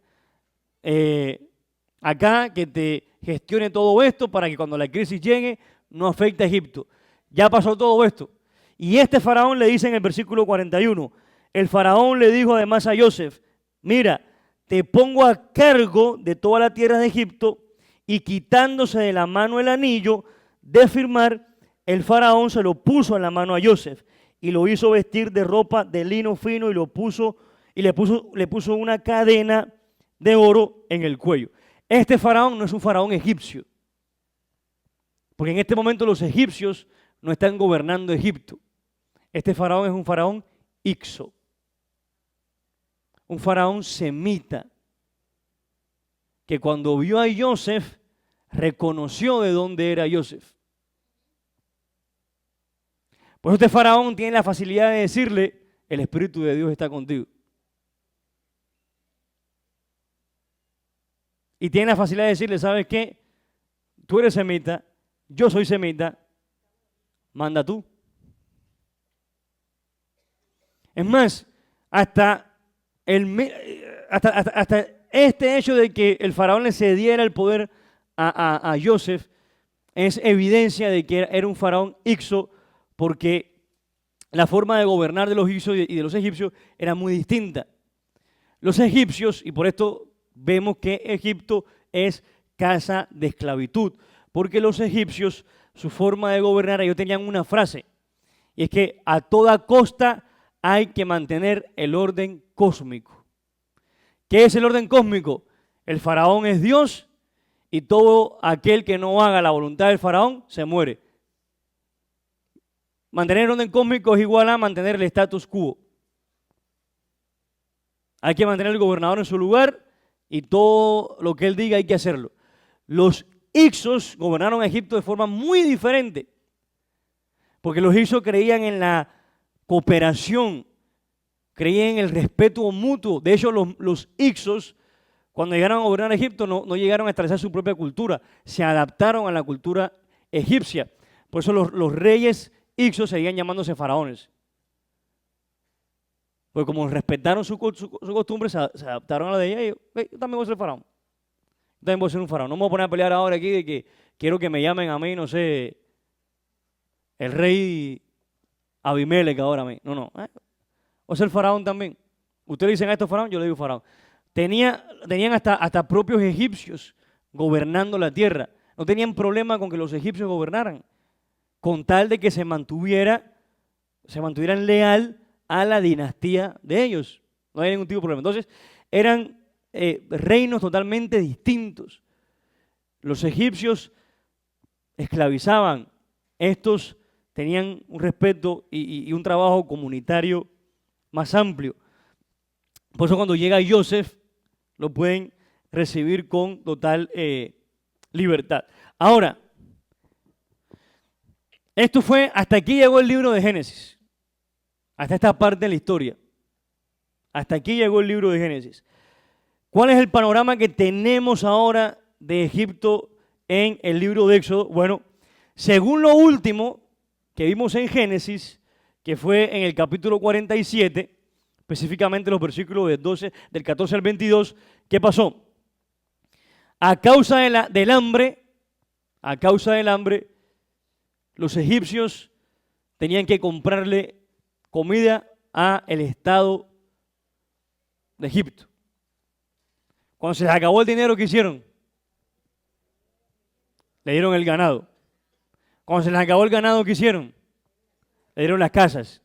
acá que te gestione todo esto para que cuando la crisis llegue no afecte a Egipto. Ya pasó todo esto. Y este faraón le dice en el versículo 41, el faraón le dijo además a Joseph: mira, te pongo a cargo de toda la tierra de Egipto. Y quitándose de la mano el anillo de firmar, el faraón se lo puso en la mano a Joseph y lo hizo vestir de ropa de lino fino y le puso una cadena de oro en el cuello. Este faraón no es un faraón egipcio, porque en este momento los egipcios no están gobernando Egipto. Este faraón es un faraón Ixo, un faraón semita, que cuando vio a Joseph reconoció de dónde era Joseph. Por eso este faraón tiene la facilidad de decirle: el Espíritu de Dios está contigo. Y tiene la facilidad de decirle: ¿sabes qué? Tú eres semita, yo soy semita, manda tú. Es más, hasta este hecho de que el faraón le cediera el poder a Joseph es evidencia de que era un faraón Ixo, porque la forma de gobernar de los Ixos y de los egipcios era muy distinta. Los egipcios, y por esto vemos que Egipto es casa de esclavitud, porque los egipcios su forma de gobernar, ellos tenían una frase, y es que a toda costa hay que mantener el orden cósmico. ¿Qué es el orden cósmico? El faraón es Dios y todo aquel que no haga la voluntad del faraón se muere. Mantener el orden cósmico es igual a mantener el status quo. Hay que mantener al gobernador en su lugar y todo lo que él diga hay que hacerlo. Los Hicsos gobernaron Egipto de forma muy diferente, porque los Hicsos creían en la cooperación, creían en el respeto mutuo. De hecho, los Hicsos, cuando llegaron a gobernar Egipto, no llegaron a establecer su propia cultura, se adaptaron a la cultura egipcia. Por eso los reyes Hicsos seguían llamándose faraones. Pues como respetaron su costumbre, se adaptaron a la de ella y yo también voy a ser faraón. Yo también voy a ser un faraón. No me voy a poner a pelear ahora aquí de que quiero que me llamen a mí, no sé, el rey Abimelech ahora a mí. No. Voy a ser faraón también. Ustedes dicen a esto faraón, yo le digo faraón. Tenían hasta propios egipcios gobernando la tierra. No tenían problema con que los egipcios gobernaran, con tal de que se mantuvieran leal a la dinastía de ellos. No hay ningún tipo de problema. Entonces, eran reinos totalmente distintos. Los egipcios esclavizaban, estos tenían un respeto y un trabajo comunitario más amplio. Por eso cuando llega Joseph, lo pueden recibir con total libertad. Ahora, esto fue, hasta aquí llegó el libro de Génesis. Hasta esta parte de la historia. Hasta aquí llegó el libro de Génesis. ¿Cuál es el panorama que tenemos ahora de Egipto en el libro de Éxodo? Bueno, según lo último que vimos en Génesis, que fue en el capítulo 47, específicamente los versículos del 14 al 22, ¿qué pasó? A causa del hambre, los egipcios tenían que comprarle comida a el Estado de Egipto. Cuando se les acabó el dinero, ¿qué hicieron? Le dieron el ganado. Cuando se les acabó el ganado, ¿qué hicieron? Le dieron las casas.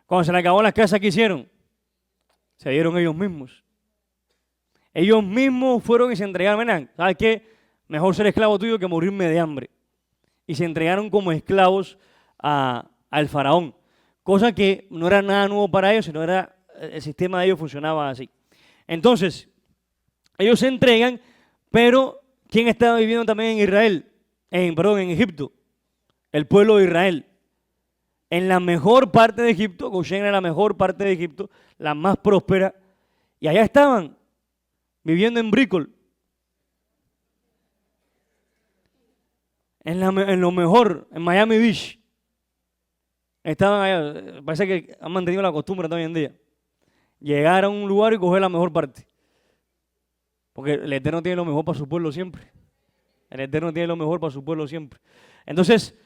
Cuando se les acabó las casas, ¿qué hicieron? Se dieron ellos mismos. Ellos mismos fueron y se entregaron. ¿Sabes qué? Mejor ser esclavo tuyo que morirme de hambre. Y se entregaron como esclavos al faraón. Cosa que no era nada nuevo para ellos, sino el sistema de ellos funcionaba así. Entonces, ellos se entregan, pero ¿quién estaba viviendo también en Israel? En Egipto. El pueblo de Israel. En la mejor parte de Egipto, Goshen era la mejor parte de Egipto, la más próspera, y allá estaban, viviendo en Bricol. En lo mejor, en Miami Beach. Estaban allá, parece que han mantenido la costumbre todavía en día. Llegar a un lugar y coger la mejor parte. Porque el Eterno tiene lo mejor para su pueblo siempre. El Eterno tiene lo mejor para su pueblo siempre. Entonces,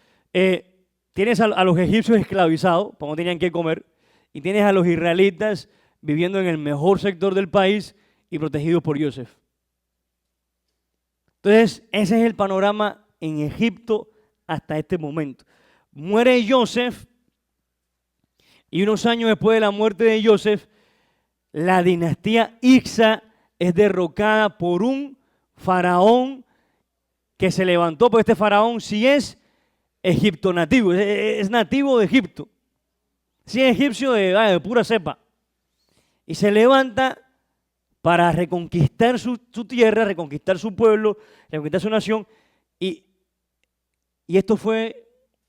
tienes a los egipcios esclavizados, porque no tenían que comer, y tienes a los israelitas viviendo en el mejor sector del país y protegidos por Joseph. Entonces, ese es el panorama en Egipto hasta este momento. Muere Joseph, y unos años después de la muerte de Joseph, la dinastía Ixta es derrocada por un faraón que se levantó, porque este faraón sí es egipto nativo, es nativo de Egipto, sí es egipcio de pura cepa, y se levanta para reconquistar su tierra, reconquistar su pueblo, reconquistar su nación, y esto fue,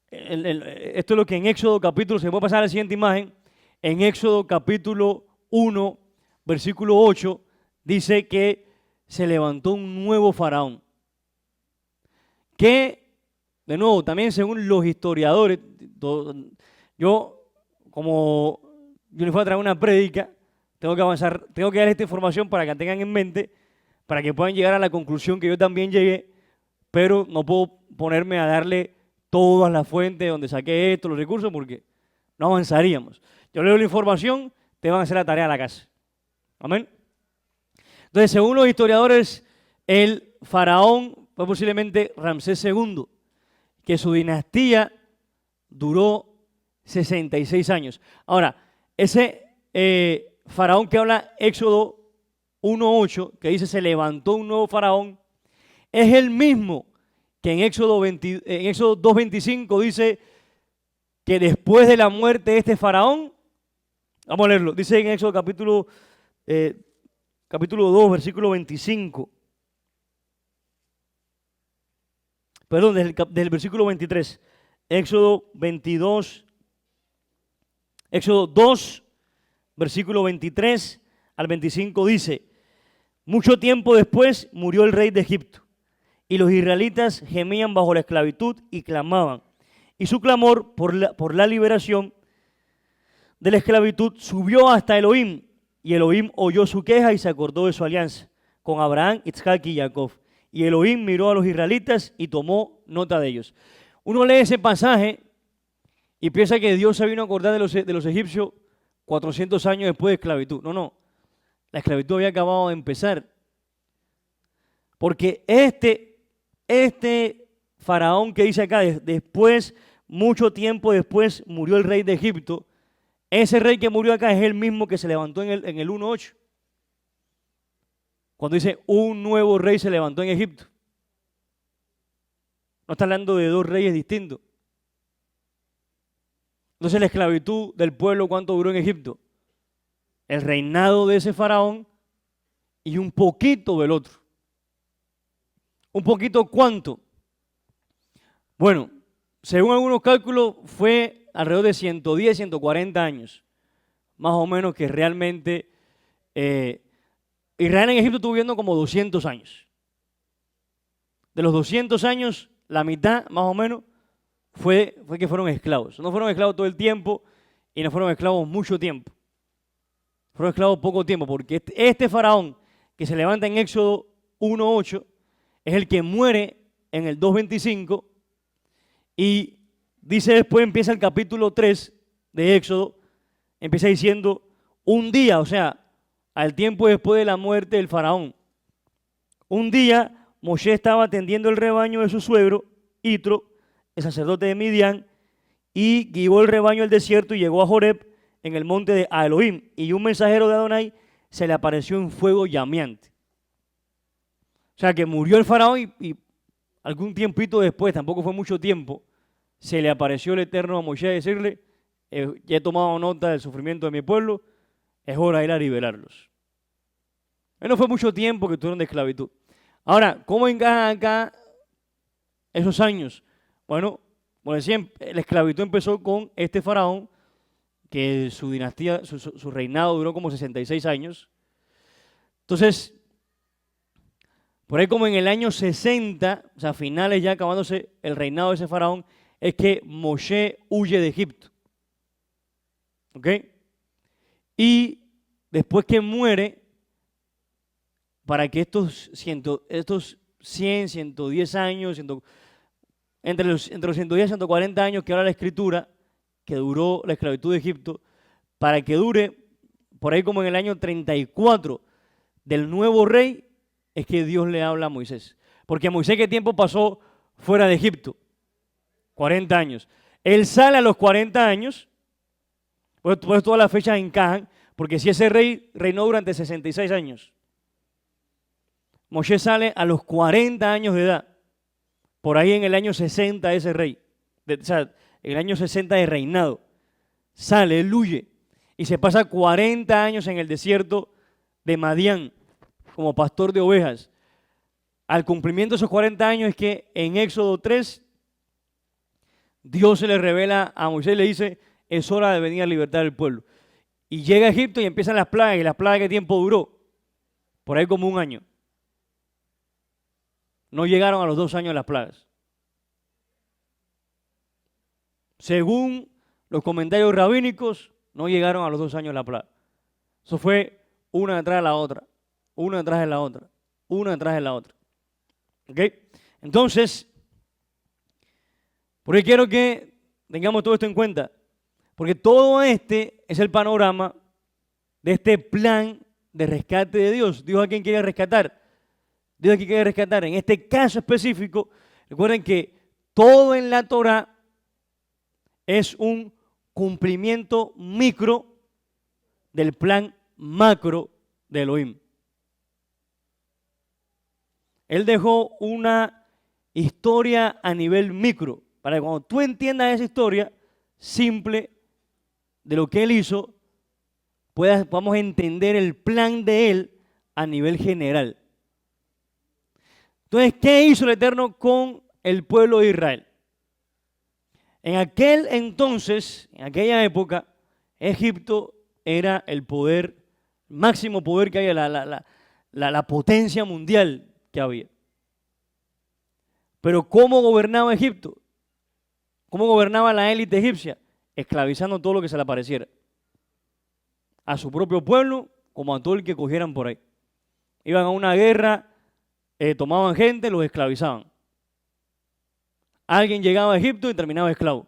esto es lo que en Éxodo capítulo, se puede pasar a la siguiente imagen, en Éxodo capítulo 1, versículo 8, dice que se levantó un nuevo faraón, que, de nuevo, también según los historiadores, yo les voy a traer una prédica, tengo que avanzar, tengo que dar esta información para que tengan en mente, para que puedan llegar a la conclusión que yo también llegué, pero no puedo ponerme a darle todas las fuentes donde saqué esto, los recursos, porque no avanzaríamos. Yo leo la información, te van a hacer la tarea a la casa. Amén. Entonces, según los historiadores, el faraón fue posiblemente Ramsés II, que su dinastía duró 66 años. Ahora, ese faraón que habla Éxodo 1:8, que dice se levantó un nuevo faraón, es el mismo que en Éxodo 2:25 dice que después de la muerte de este faraón, vamos a leerlo, dice en Éxodo capítulo 2, versículo 25. Perdón, desde el versículo 23. Éxodo 2, versículo 23 al 25 dice: mucho tiempo después murió el rey de Egipto, y los israelitas gemían bajo la esclavitud y clamaban. Y su clamor por la liberación de la esclavitud subió hasta Elohim, y Elohim oyó su queja y se acordó de su alianza con Abraham, Isaac y Jacob. Y Elohim miró a los israelitas y tomó nota de ellos. Uno lee ese pasaje y piensa que Dios se vino a acordar de los egipcios 400 años después de esclavitud. No, la esclavitud había acabado de empezar. Porque este faraón que dice acá, después, mucho tiempo después, murió el rey de Egipto. Ese rey que murió acá es el mismo que se levantó en el 1:8. Cuando dice un nuevo rey se levantó en Egipto. No está hablando de dos reyes distintos. Entonces la esclavitud del pueblo, ¿cuánto duró en Egipto? El reinado de ese faraón y un poquito del otro. ¿Un poquito cuánto? Bueno, según algunos cálculos fue alrededor de 110, 140 años, más o menos, que realmente Israel en Egipto estuvo viviendo como 200 años. De los 200 años, la mitad más o menos fue que fueron esclavos. No fueron esclavos todo el tiempo y no fueron esclavos mucho tiempo. Fueron esclavos poco tiempo, porque este faraón que se levanta en Éxodo 1:8 es el que muere en el 2:25 y dice después, empieza el capítulo 3 de Éxodo, empieza diciendo un día, o sea, al tiempo después de la muerte del faraón. Un día Moshe estaba atendiendo el rebaño de su suegro, Itro, el sacerdote de Midian, y guió el rebaño al desierto y llegó a Joreb, en el monte de Elohim, y un mensajero de Adonai se le apareció en fuego llameante. O sea que murió el faraón y algún tiempito después, tampoco fue mucho tiempo, se le apareció el Eterno a Moshe a decirle: ya he tomado nota del sufrimiento de mi pueblo, es hora de ir a liberarlos. No fue mucho tiempo que estuvieron de esclavitud. Ahora, ¿cómo encajan acá esos años? Bueno, como decía, la esclavitud empezó con este faraón, que su dinastía, su reinado duró como 66 años. Entonces, por ahí como en el año 60, o sea, finales ya acabándose el reinado de ese faraón, es que Moshe huye de Egipto. ¿Ok? Y después que muere, para que estos 100, 110 años, entre los 110 y 140 años que habla la Escritura, que duró la esclavitud de Egipto, para que dure por ahí como en el año 34 del nuevo rey, es que Dios le habla a Moisés. Porque Moisés, ¿qué tiempo pasó fuera de Egipto? 40 años. Él sale a los 40 años, pues todas las fechas encajan, porque si ese rey reinó durante 66 años, Moshe sale a los 40 años de edad, por ahí en el año 60 ese rey, o sea, en el año 60 de reinado, sale, él huye, y se pasa 40 años en el desierto de Madián, como pastor de ovejas. Al cumplimiento de esos 40 años es que en Éxodo 3, Dios se le revela a Moisés y le dice: es hora de venir a libertar al pueblo. Y llega a Egipto y empiezan las plagas. ¿Y las plagas qué tiempo duró? Por ahí como un año. No llegaron a los 2 años las plagas. Según los comentarios rabínicos, no llegaron a los 2 años la plaga. Eso fue una detrás de la otra, una detrás de la otra, una detrás de la otra. ¿Ok? Entonces, por ahí quiero que tengamos todo esto en cuenta, porque todo este es el panorama de este plan de rescate de Dios. Dios a quién quiere rescatar. Dios a quién quiere rescatar. En este caso específico, recuerden que todo en la Torá es un cumplimiento micro del plan macro de Elohim. Él dejó una historia a nivel micro, para que cuando tú entiendas esa historia simple de lo que Él hizo, podamos entender el plan de Él a nivel general. Entonces, ¿qué hizo el Eterno con el pueblo de Israel? En aquel entonces, en aquella época, Egipto era el poder, máximo poder que había, la potencia mundial que había. Pero ¿cómo gobernaba Egipto? ¿Cómo gobernaba la élite egipcia? Esclavizando todo lo que se le apareciera. A su propio pueblo, como a todo el que cogieran por ahí. Iban a una guerra, tomaban gente, los esclavizaban. Alguien llegaba a Egipto y terminaba esclavo.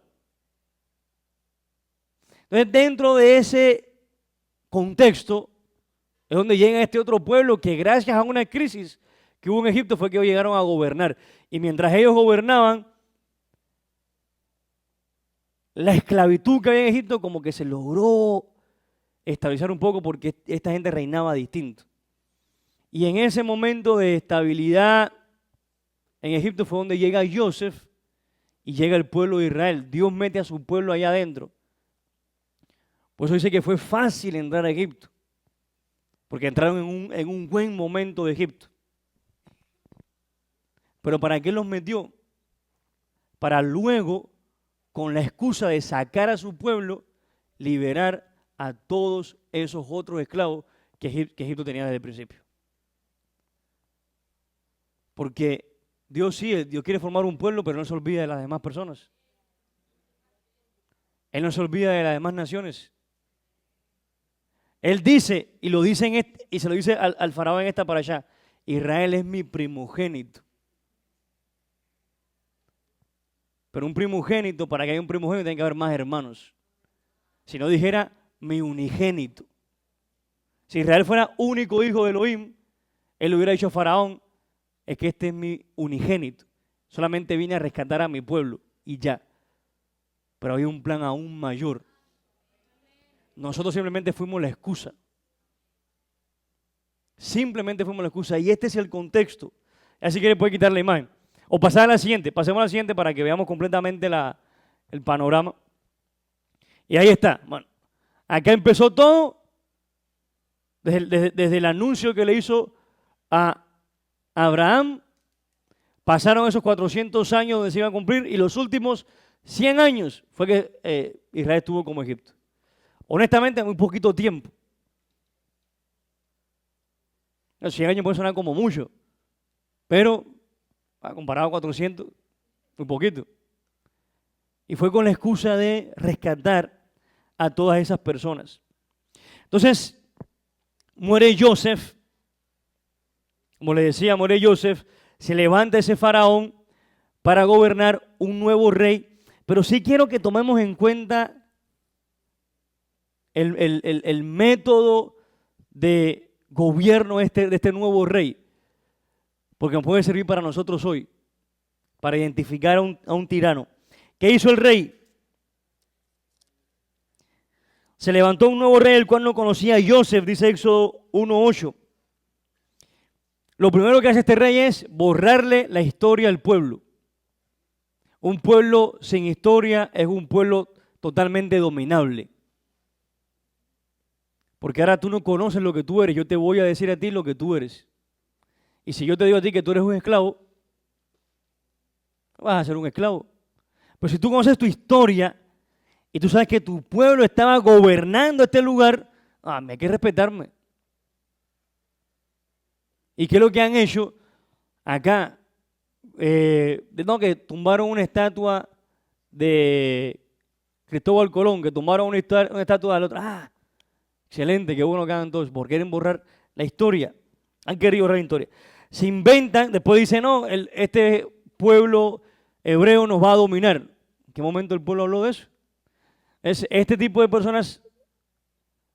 Entonces, dentro de ese contexto, es donde llega este otro pueblo que gracias a una crisis que hubo en Egipto fue que ellos llegaron a gobernar. Y mientras ellos gobernaban, la esclavitud que había en Egipto como que se logró estabilizar un poco porque esta gente reinaba distinto. Y en ese momento de estabilidad en Egipto fue donde llega Joseph y llega el pueblo de Israel. Dios mete a su pueblo allá adentro. Por eso dice que fue fácil entrar a Egipto, porque entraron en un buen momento de Egipto. Pero ¿para qué los metió? Para luego, con la excusa de sacar a su pueblo, liberar a todos esos otros esclavos que Egipto tenía desde el principio. Porque Dios sí, Dios quiere formar un pueblo, pero no se olvida de las demás personas. Él no se olvida de las demás naciones. Él dice, y lo dice y se lo dice al faraón en esta para allá, Israel es mi primogénito. Pero un primogénito, para que haya un primogénito, tiene que haber más hermanos. Si no dijera mi unigénito. Si Israel fuera único hijo de Elohim, él hubiera dicho a Faraón, es que este es mi unigénito. Solamente vine a rescatar a mi pueblo y ya. Pero había un plan aún mayor. Nosotros simplemente fuimos la excusa. Simplemente fuimos la excusa. Y este es el contexto. Así que le puede quitar la imagen. O pasar a la siguiente. Pasemos a la siguiente para que veamos completamente el panorama. Y ahí está. Bueno, acá empezó todo desde el anuncio que le hizo a Abraham. Pasaron esos 400 años donde se iban a cumplir y los últimos 100 años fue que Israel estuvo como Egipto. Honestamente, muy poquito tiempo. Los 100 años puede sonar como mucho, pero comparado a 400, muy poquito. Y fue con la excusa de rescatar a todas esas personas. Entonces, muere Joseph. Como le decía, muere Joseph. Se levanta ese faraón para gobernar un nuevo rey. Pero sí quiero que tomemos en cuenta el método de gobierno de este nuevo rey, porque nos puede servir para nosotros hoy, para identificar a un tirano. ¿Qué hizo el rey? Se levantó un nuevo rey, el cual no conocía a Joseph, dice Éxodo 1:8. Lo primero que hace este rey es borrarle la historia al pueblo. Un pueblo sin historia es un pueblo totalmente dominable. Porque ahora tú no conoces lo que tú eres, yo te voy a decir a ti lo que tú eres. Y si yo te digo a ti que tú eres un esclavo, vas a ser un esclavo. Pero si tú conoces tu historia y tú sabes que tu pueblo estaba gobernando este lugar, hay que respetarme. ¿Y qué es lo que han hecho acá? Que tumbaron una estatua de Cristóbal Colón, que tumbaron una estatua del otro. Excelente, qué bueno que hagan todos, porque quieren borrar la historia. Han querido borrar la historia. Se inventan, después dicen, no, este pueblo hebreo nos va a dominar. ¿En qué momento el pueblo habló de eso? Este tipo de personas,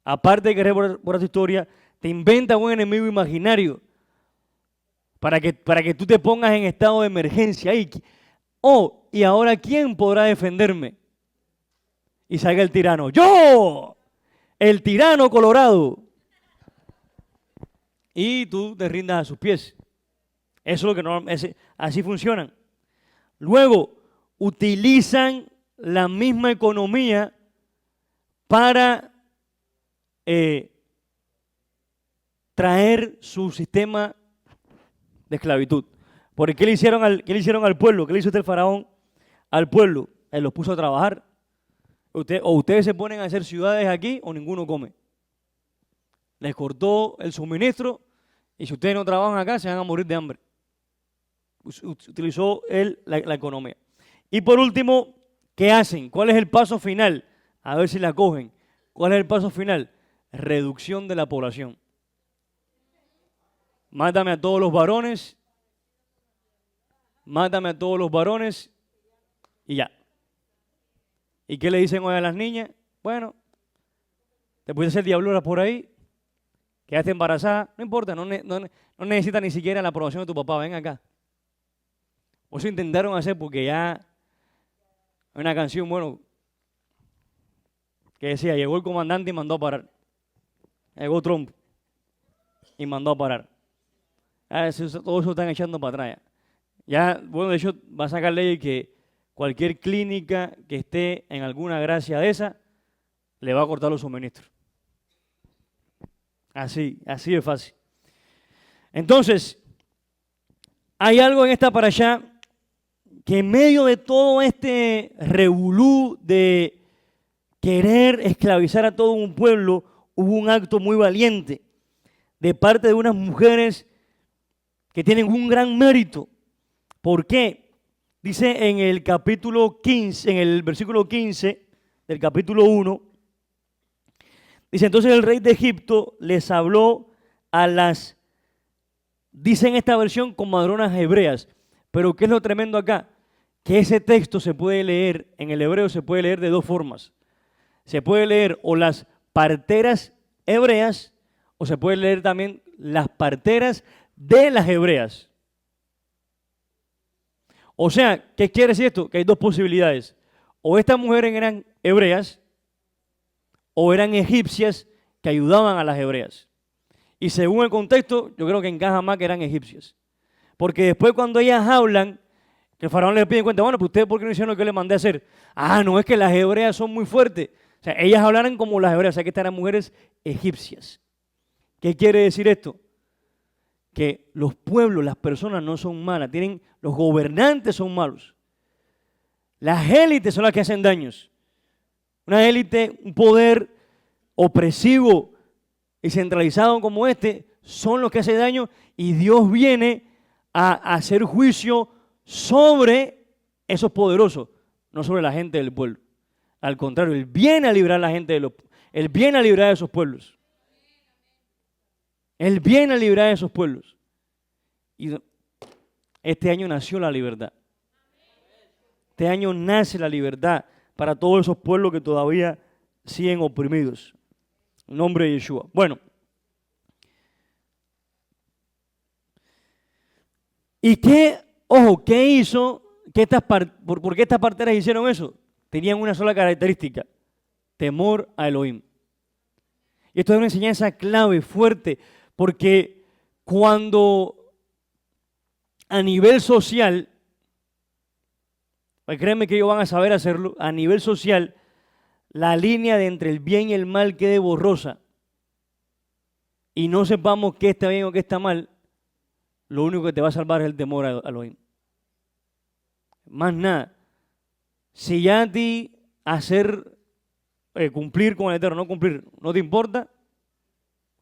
aparte de querer borrar tu historia, te inventan un enemigo imaginario para que tú te pongas en estado de emergencia. O y ahora ¿quién podrá defenderme? Y salga el tirano, ¡yo! El tirano colorado. Y tú te rindas a sus pies. Eso es lo que no, así funcionan. Luego, utilizan la misma economía para traer su sistema de esclavitud. Porque ¿qué le hicieron al pueblo? ¿Qué le hizo este faraón al pueblo? Él los puso a trabajar. Ustedes se ponen a hacer ciudades aquí o ninguno come. Les cortó el suministro y si ustedes no trabajan acá se van a morir de hambre. Utilizó él la economía. Y por último, ¿qué hacen? ¿Cuál es el paso final? A ver si la cogen. ¿Cuál es el paso final? Reducción de la población. Mátame a todos los varones. Mátame a todos los varones y ya. ¿Y qué le dicen hoy a las niñas? Bueno, te puedes hacer diablura por ahí, quedaste embarazada, no importa, no necesitas ni siquiera la aprobación de tu papá, ven acá. O eso intentaron hacer porque ya hay una canción, bueno, que decía, llegó el comandante y mandó a parar. Llegó Trump y mandó a parar. Todo eso están echando para atrás ya. Ya, bueno, de hecho, va a sacar ley que cualquier clínica que esté en alguna gracia de esa, le va a cortar los suministros. Así de fácil. Entonces, hay algo en esta parashá que en medio de todo este revolú de querer esclavizar a todo un pueblo, hubo un acto muy valiente de parte de unas mujeres que tienen un gran mérito. ¿Por qué? Dice en el capítulo 15, en el versículo 15 del capítulo 1, dice, entonces el rey de Egipto les habló a las, dice en esta versión, comadronas hebreas. Pero ¿qué es lo tremendo acá? Que ese texto se puede leer, en el hebreo se puede leer de dos formas. Se puede leer o las parteras hebreas o se puede leer también las parteras de las hebreas. O sea, ¿qué quiere decir esto? Que hay dos posibilidades. O estas mujeres eran hebreas o eran egipcias que ayudaban a las hebreas. Y según el contexto, yo creo que encaja más que eran egipcias. Porque después cuando ellas hablan, que el faraón les pide cuenta, bueno, pues ustedes ¿por qué no hicieron lo que les mandé a hacer? Ah, no, es que las hebreas son muy fuertes. O sea, ellas hablaran como las hebreas, o sea que estas eran mujeres egipcias. ¿Qué quiere decir esto? Que los pueblos, las personas no son malas, los gobernantes son malos. Las élites son las que hacen daños. Una élite, un poder opresivo y centralizado como este, son los que hacen daño y Dios viene a hacer juicio sobre esos poderosos, no sobre la gente del pueblo. Al contrario, Él viene a librar a la gente Él viene a librar a esos pueblos. Él viene a librar a esos pueblos. Y este año nació la libertad. Este año nace la libertad para todos esos pueblos que todavía siguen oprimidos. En nombre de Yeshua. Bueno. ¿Y qué hizo? ¿Por qué estas parteras hicieron eso? Tenían una sola característica. Temor a Elohim. Y esto es una enseñanza clave, fuerte, porque cuando a nivel social, pues créanme que ellos van a saber hacerlo, a nivel social, la línea de entre el bien y el mal quede borrosa y no sepamos qué está bien o qué está mal, lo único que te va a salvar es el temor a Elohim. Más nada. Si ya a ti hacer cumplir con el Eterno, no cumplir, no te importa,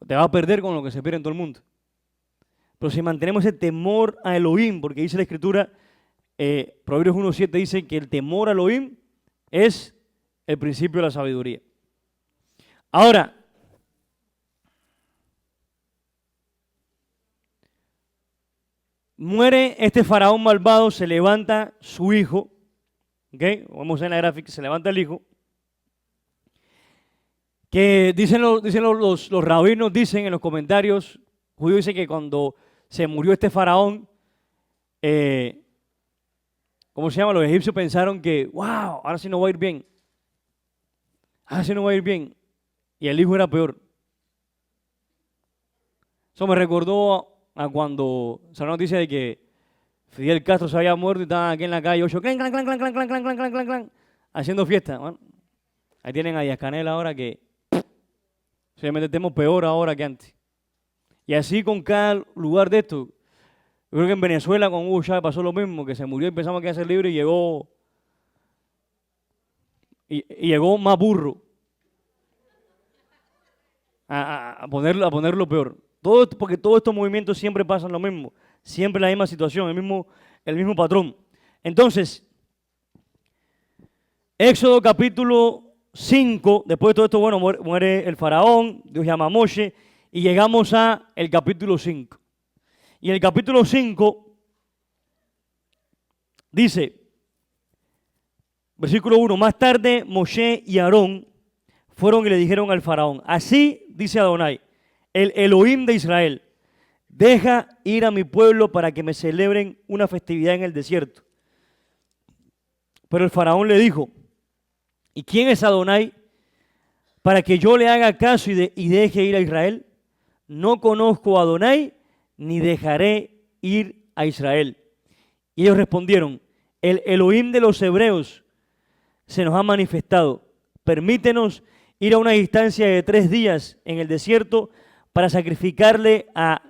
te vas a perder con lo que se pierde en todo el mundo. Pero si mantenemos ese temor a Elohim, porque dice la Escritura, Proverbios 1.7 dice que el temor a Elohim es el principio de la sabiduría. Ahora, muere este faraón malvado, se levanta su hijo, ¿ok? Vamos a ver en la gráfica, se levanta el hijo, que dicen los rabinos, dicen en los comentarios, judíos dicen que cuando se murió este faraón, ¿cómo se llama? Los egipcios pensaron que, wow, ahora sí no va a ir bien. Ahora sí no va a ir bien. Y el hijo era peor. Eso me recordó a cuando salió la noticia de que Fidel Castro se había muerto y estaban aquí en la calle 8, clan, clan, clan, clan, clan, clan, clan, clan, clan, clan, clan, haciendo fiesta. Bueno, ahí tienen a Díaz Canel ahora que se metemos peor ahora que antes. Y así con cada lugar de esto. Yo creo que en Venezuela con Hugo Chávez pasó lo mismo, que se murió y pensamos que iba a ser libre y llegó más burro a ponerlo peor. Porque todos estos movimientos siempre pasan lo mismo, siempre la misma situación, el mismo patrón. Entonces, Éxodo capítulo 5, después de todo esto, bueno, muere el faraón, Dios llama a Moshe, y llegamos a el capítulo 5. Y en el capítulo 5 dice, versículo 1, más tarde Moshe y Aarón fueron y le dijeron al faraón, así dice Adonai, el Elohim de Israel, deja ir a mi pueblo para que me celebren una festividad en el desierto. Pero el faraón le dijo, ¿y quién es Adonai para que yo le haga caso y deje ir a Israel? No conozco a Adonai, ni dejaré ir a Israel. Y ellos respondieron, el Elohim de los hebreos se nos ha manifestado. Permítenos ir a una distancia de 3 días en el desierto para sacrificarle a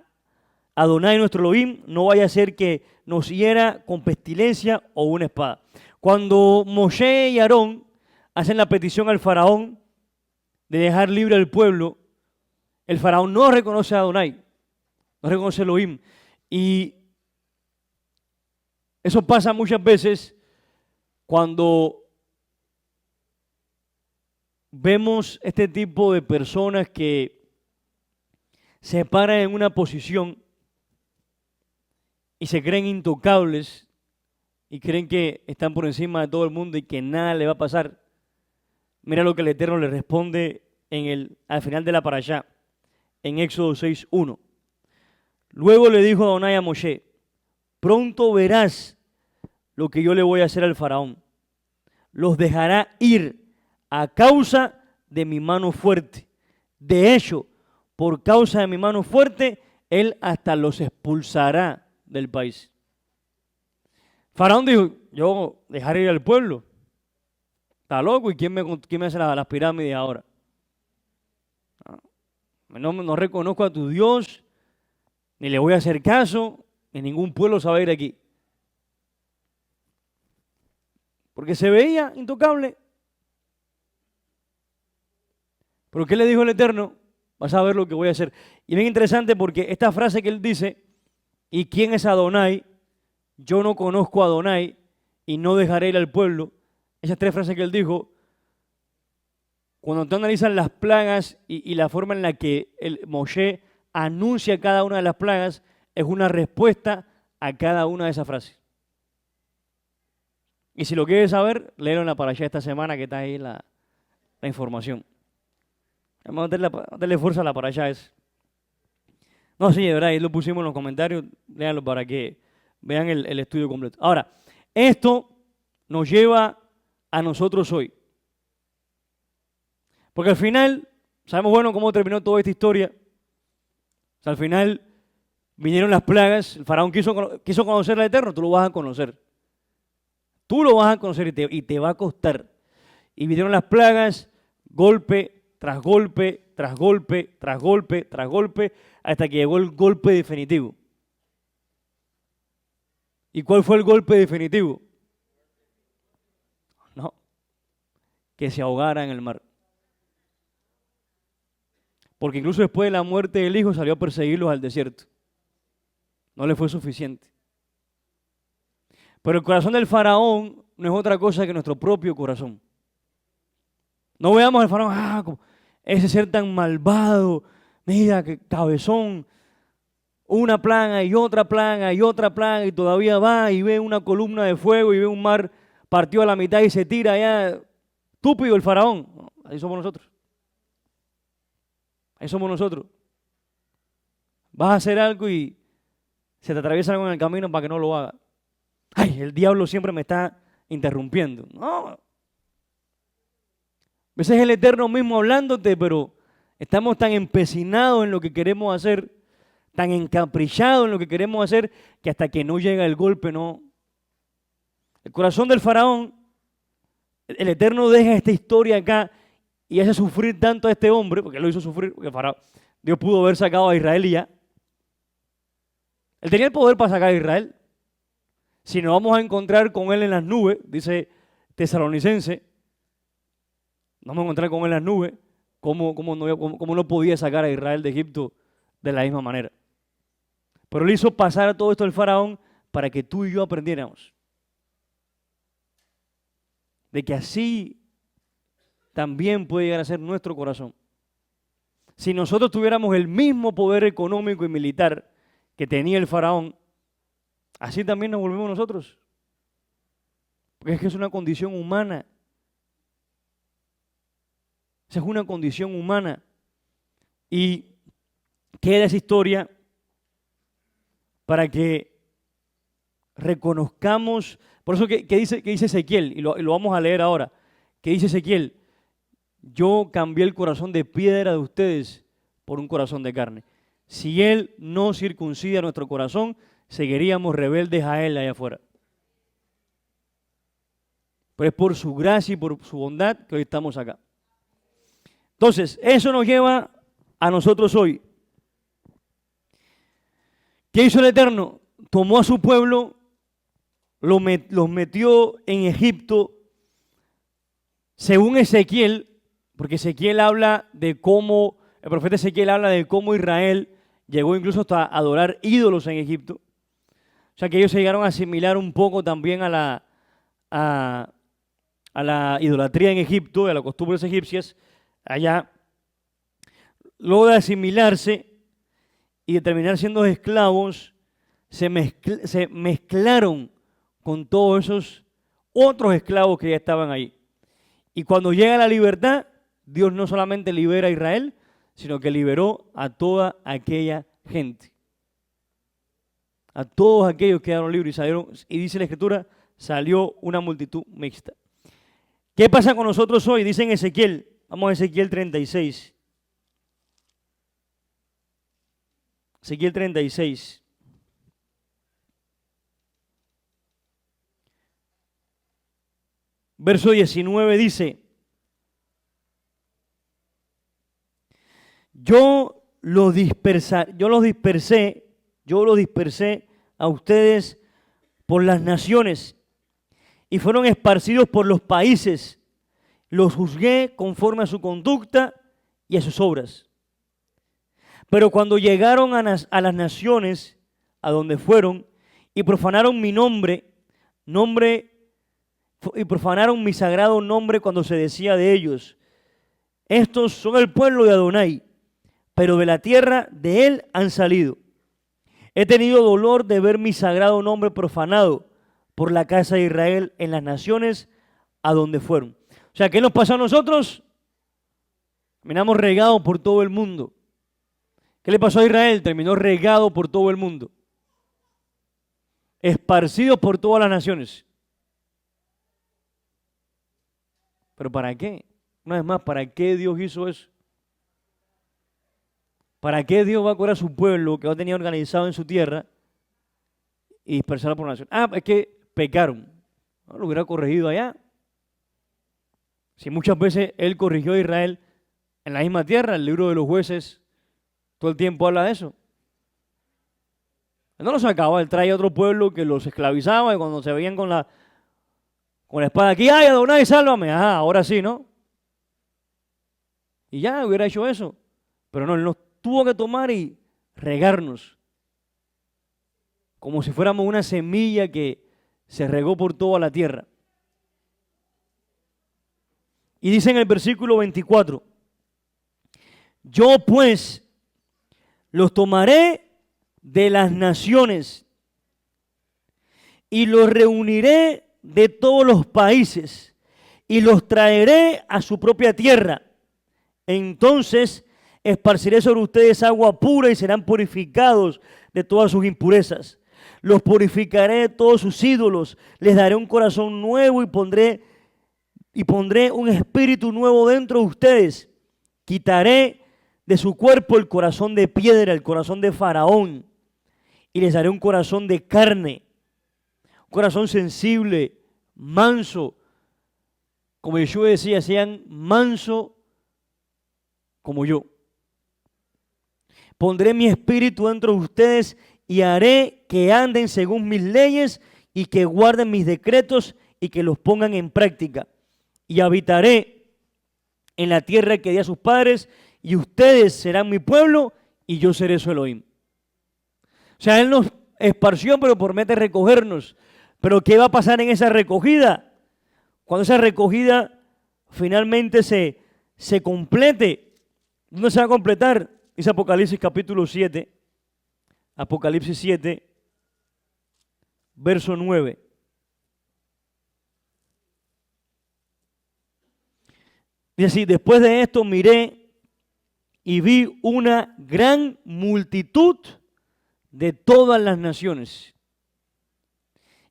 Adonai nuestro Elohim, no vaya a ser que nos hiera con pestilencia o una espada. Cuando Moshe y Aarón hacen la petición al faraón de dejar libre al pueblo, el faraón no reconoce a Adonai, no reconoce a Elohim. Y eso pasa muchas veces cuando vemos este tipo de personas que se paran en una posición y se creen intocables y creen que están por encima de todo el mundo y que nada le va a pasar. Mira lo que el Eterno le responde al final de la parashá, en Éxodo 6:1. Luego le dijo Adonai a Moshe, pronto verás lo que yo le voy a hacer al faraón. Los dejará ir a causa de mi mano fuerte. De hecho, por causa de mi mano fuerte, él hasta los expulsará del país. Faraón dijo, yo dejaré ir al pueblo. Está loco, ¿y quién me hace las pirámides ahora? No reconozco a tu Dios, ni le voy a hacer caso, ni ningún pueblo se va a ir aquí. Porque se veía intocable. Pero ¿qué le dijo el Eterno? Vas a ver lo que voy a hacer. Y bien interesante porque esta frase que él dice, ¿y quién es Adonai? Yo no conozco a Adonai y no dejaré ir al pueblo. Esas 3 frases que él dijo, cuando tú analizas las plagas y la forma en la que Moshe anuncia cada una de las plagas, es una respuesta a cada una de esas frases. Y si lo quieres saber, léelo en la parashá esta semana que está ahí la información. Vamos a darle fuerza a la parashá esa. No, sí, de verdad, ahí lo pusimos en los comentarios, léanlo para que vean el estudio completo. Ahora, esto nos lleva a nosotros hoy. Porque al final, sabemos bueno cómo terminó toda esta historia. O sea, al final vinieron las plagas, el faraón quiso conocer al Eterno, tú lo vas a conocer. Tú lo vas a conocer y te va a costar. Y vinieron las plagas, golpe tras golpe, tras golpe, tras golpe, tras golpe, hasta que llegó el golpe definitivo. ¿Y cuál fue el golpe definitivo? No, que se ahogara en el mar. Porque incluso después de la muerte del hijo salió a perseguirlos al desierto. No le fue suficiente. Pero el corazón del faraón no es otra cosa que nuestro propio corazón. No veamos al faraón, ese ser tan malvado, mira qué cabezón, una plaga y otra plaga y otra plaga y todavía va y ve una columna de fuego y ve un mar partido a la mitad y se tira allá. Estúpido el faraón. No, así somos nosotros. Ahí somos nosotros. Vas a hacer algo y se te atraviesa algo en el camino para que no lo hagas. Ay, el diablo siempre me está interrumpiendo. No. A veces es el Eterno mismo hablándote, pero estamos tan empecinados en lo que queremos hacer, tan encaprichados en lo que queremos hacer, que hasta que no llega el golpe, no. El corazón del faraón, el Eterno deja esta historia acá y hace sufrir tanto a este hombre, porque lo hizo sufrir, porque Dios pudo haber sacado a Israel y ya. Él tenía el poder para sacar a Israel. Si nos vamos a encontrar con él en las nubes, dice Tesalonicense, nos vamos a encontrar con él en las nubes, ¿cómo no podía sacar a Israel de Egipto de la misma manera? Pero él hizo pasar a todo esto el faraón para que tú y yo aprendiéramos de que así también puede llegar a ser nuestro corazón. Si nosotros tuviéramos el mismo poder económico y militar que tenía el faraón, así también nos volvemos nosotros. Porque es que es una condición humana. Esa es una condición humana. Y queda esa historia para que reconozcamos, por eso que dice Ezequiel, y lo vamos a leer ahora, que dice Ezequiel, yo cambié el corazón de piedra de ustedes por un corazón de carne. Si Él no circuncida nuestro corazón, seguiríamos rebeldes a Él allá afuera. Pero es por su gracia y por su bondad que hoy estamos acá. Entonces, eso nos lleva a nosotros hoy. ¿Qué hizo el Eterno? Tomó a su pueblo, los metió en Egipto, según Ezequiel, porque Ezequiel habla de cómo, el profeta Ezequiel habla de cómo Israel llegó incluso hasta a adorar ídolos en Egipto. O sea que ellos se llegaron a asimilar un poco también a la idolatría en Egipto, a las costumbres egipcias, allá. Luego de asimilarse y de terminar siendo esclavos, se mezclaron con todos esos otros esclavos que ya estaban ahí. Y cuando llega la libertad, Dios no solamente libera a Israel, sino que liberó a toda aquella gente. A todos aquellos que quedaron libres y salieron, y dice la Escritura, salió una multitud mixta. ¿Qué pasa con nosotros hoy? Dice en Ezequiel, vamos a Ezequiel 36. Ezequiel 36. Verso 19 dice, yo los dispersé a ustedes por las naciones y fueron esparcidos por los países. Los juzgué conforme a su conducta y a sus obras. Pero cuando llegaron a las naciones a donde fueron y profanaron mi nombre y profanaron mi sagrado nombre cuando se decía de ellos, estos son el pueblo de Adonai, pero de la tierra de él han salido. He tenido dolor de ver mi sagrado nombre profanado por la casa de Israel en las naciones a donde fueron. O sea, ¿qué nos pasó a nosotros? Terminamos regados por todo el mundo. ¿Qué le pasó a Israel? Terminó regado por todo el mundo. Esparcido por todas las naciones. ¿Pero para qué? Una vez más, ¿para qué Dios hizo eso? ¿Para qué Dios va a coger a su pueblo que lo tenía organizado en su tierra y dispersarlo por nación? Es que pecaron. No, lo hubiera corregido allá. Si muchas veces Él corrigió a Israel en la misma tierra, el libro de los jueces todo el tiempo habla de eso. Él no los sacaba, Él traía otro pueblo que los esclavizaba y cuando se veían con la espada aquí, ¡ay, Adonai, sálvame! Ajá, ahora sí, ¿no? Y ya hubiera hecho eso. Pero no, Él nos tuvo que tomar y regarnos. Como si fuéramos una semilla que se regó por toda la tierra. Y dice en el versículo 24, yo pues los tomaré de las naciones y los reuniré de todos los países y los traeré a su propia tierra. Entonces esparciré sobre ustedes agua pura y serán purificados de todas sus impurezas. Los purificaré de todos sus ídolos, les daré un corazón nuevo y pondré un espíritu nuevo dentro de ustedes. Quitaré de su cuerpo el corazón de piedra, el corazón de Faraón, y les daré un corazón de carne, un corazón sensible, manso. Como Yeshua decía, sean manso como yo. Pondré mi espíritu dentro de ustedes y haré que anden según mis leyes y que guarden mis decretos y que los pongan en práctica. Y habitaré en la tierra que di a sus padres y ustedes serán mi pueblo y yo seré su Elohim. O sea, Él nos esparció, pero promete recogernos. Pero ¿qué va a pasar en esa recogida? Cuando esa recogida finalmente se complete, ¿dónde se va a completar? Dice Apocalipsis capítulo 7, Apocalipsis 7, verso 9. Dice así: después de esto miré y vi una gran multitud de todas las naciones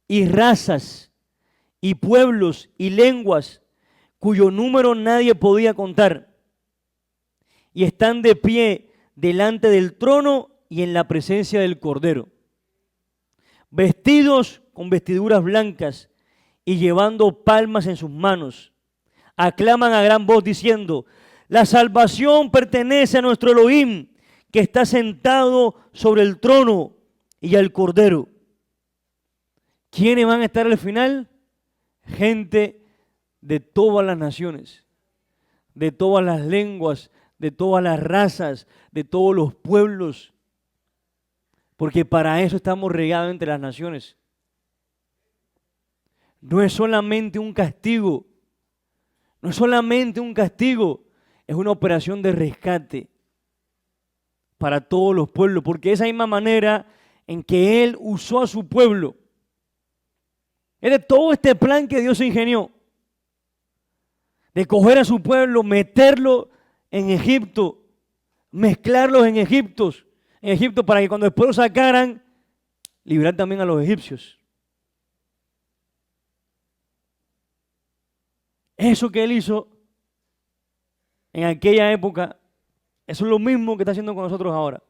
y razas y pueblos y lenguas cuyo número nadie podía contar, y están de pie delante del trono y en la presencia del Cordero, vestidos con vestiduras blancas y llevando palmas en sus manos. Aclaman a gran voz diciendo: la salvación pertenece a nuestro Elohim, que está sentado sobre el trono, y al Cordero. ¿Quiénes van a estar al final? Gente de todas las naciones, de todas las lenguas, de todas las razas, de todos los pueblos, porque para eso estamos regados entre las naciones. No es solamente un castigo, no es solamente un castigo, es una operación de rescate para todos los pueblos, porque esa misma manera en que Él usó a su pueblo, es de todo este plan que Dios ingenió, de coger a su pueblo, meterlo en Egipto, mezclarlos en Egipto para que cuando después lo sacaran, librar también a los egipcios. Eso que Él hizo en aquella época, eso es lo mismo que está haciendo con nosotros ahora.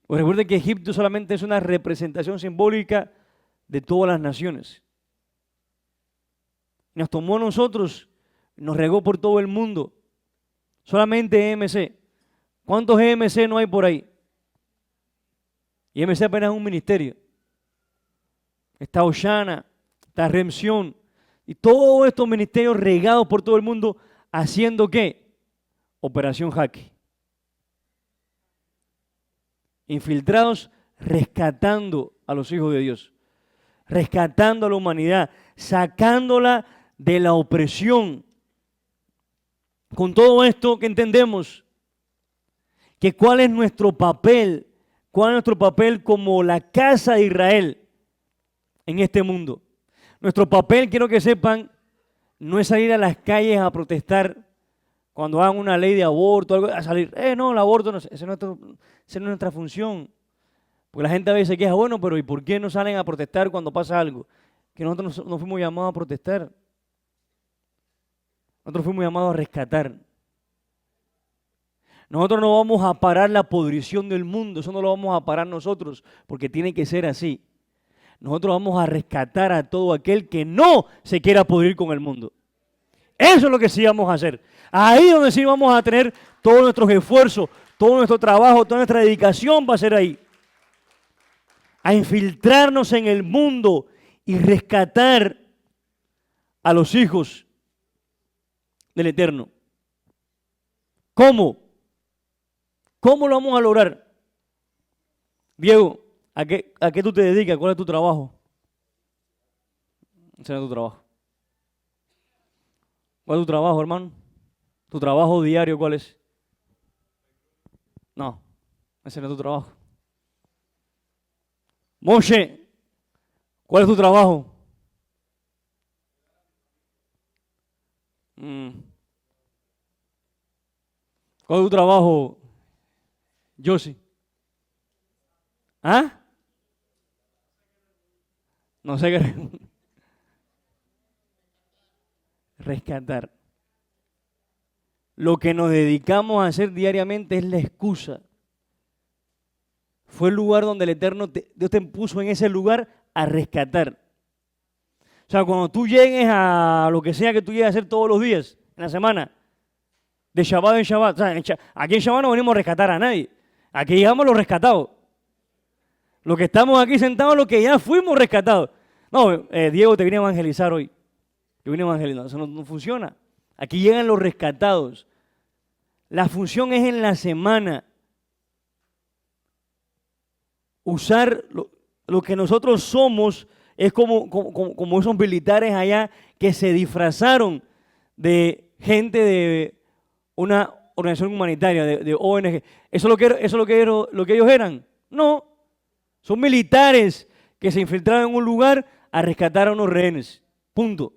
Pues recuerden que Egipto solamente es una representación simbólica de todas las naciones. Nos tomó a nosotros, nos regó por todo el mundo. Solamente EMC. ¿Cuántos EMC no hay por ahí? Y EMC apenas es un ministerio. Está Oshana, está Remción, y todos estos ministerios regados por todo el mundo, ¿haciendo qué? Operación Jaque. Infiltrados, rescatando a los hijos de Dios, rescatando a la humanidad, sacándola de la opresión. Con todo esto que entendemos, que cuál es nuestro papel como la casa de Israel en este mundo. Nuestro papel, quiero que sepan, no es salir a las calles a protestar cuando hagan una ley de aborto, algo, a salir, no, el aborto no, esa no es nuestra función. Porque la gente a veces se queja, bueno, pero ¿y por qué no salen a protestar cuando pasa algo? Que nosotros no fuimos llamados a protestar. Nosotros fuimos llamados a rescatar. Nosotros no vamos a parar la podrición del mundo, eso no lo vamos a parar nosotros, porque tiene que ser así. Nosotros vamos a rescatar a todo aquel que no se quiera pudrir con el mundo. Eso es lo que sí vamos a hacer. Ahí donde sí vamos a tener todos nuestros esfuerzos, todo nuestro trabajo, toda nuestra dedicación va a ser ahí. A infiltrarnos en el mundo y rescatar a los hijos del Eterno. ¿Cómo? ¿Cómo lo vamos a lograr? Diego, ¿a qué tú te dedicas? ¿Cuál es tu trabajo? Ese no es tu trabajo. ¿Cuál es tu trabajo, hermano? ¿Tu trabajo diario cuál es? No, ese no es tu trabajo. Moshe, ¿cuál es tu trabajo? ¿Cuál es tu trabajo, Josie? ¿Ah? No sé qué. Rescatar. Lo que nos dedicamos a hacer diariamente es la excusa. Fue el lugar donde el Eterno, Dios te puso en ese lugar a rescatar. O sea, cuando tú llegues a lo que sea que tú llegues a hacer todos los días, en la semana, de Shabbat en Shabbat, o sea, aquí en Shabbat no venimos a rescatar a nadie. Aquí llegamos los rescatados. Los que estamos aquí sentados, los que ya fuimos rescatados. No, Diego, te vine a evangelizar hoy. Yo vine a evangelizar. Eso no funciona. Aquí llegan los rescatados. La función es en la semana. Usar lo que nosotros somos es como esos militares allá que se disfrazaron de gente de una organización humanitaria, de ONG. ¿Eso es lo que ellos eran? No. Son militares que se infiltraron en un lugar a rescatar a unos rehenes. Punto.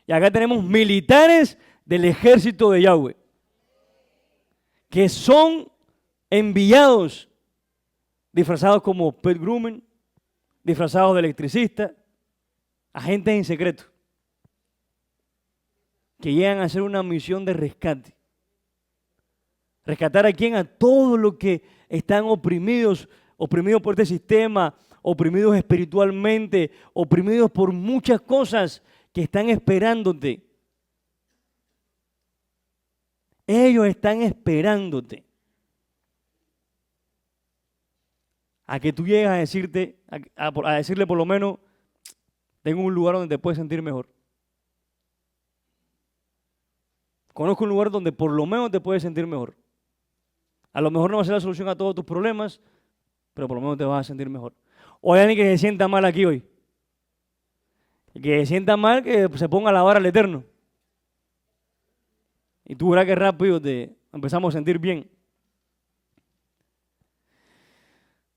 Y acá tenemos militares del ejército de Yahweh que son enviados disfrazados como pet grooming, disfrazados de electricistas, agentes en secreto, que llegan a hacer una misión de rescate. ¿Rescatar a quién? A todos los que están oprimidos por este sistema, oprimidos espiritualmente, oprimidos por muchas cosas que están esperándote. Ellos están esperándote a que tú llegues a decirle por lo menos, tengo un lugar donde te puedes sentir mejor. Conozco un lugar donde por lo menos te puedes sentir mejor. A lo mejor no va a ser la solución a todos tus problemas, pero por lo menos te vas a sentir mejor. O hay alguien que se sienta mal aquí hoy. El que se sienta mal, que se ponga a alabar al Eterno. Y tú verás que rápido te empezamos a sentir bien.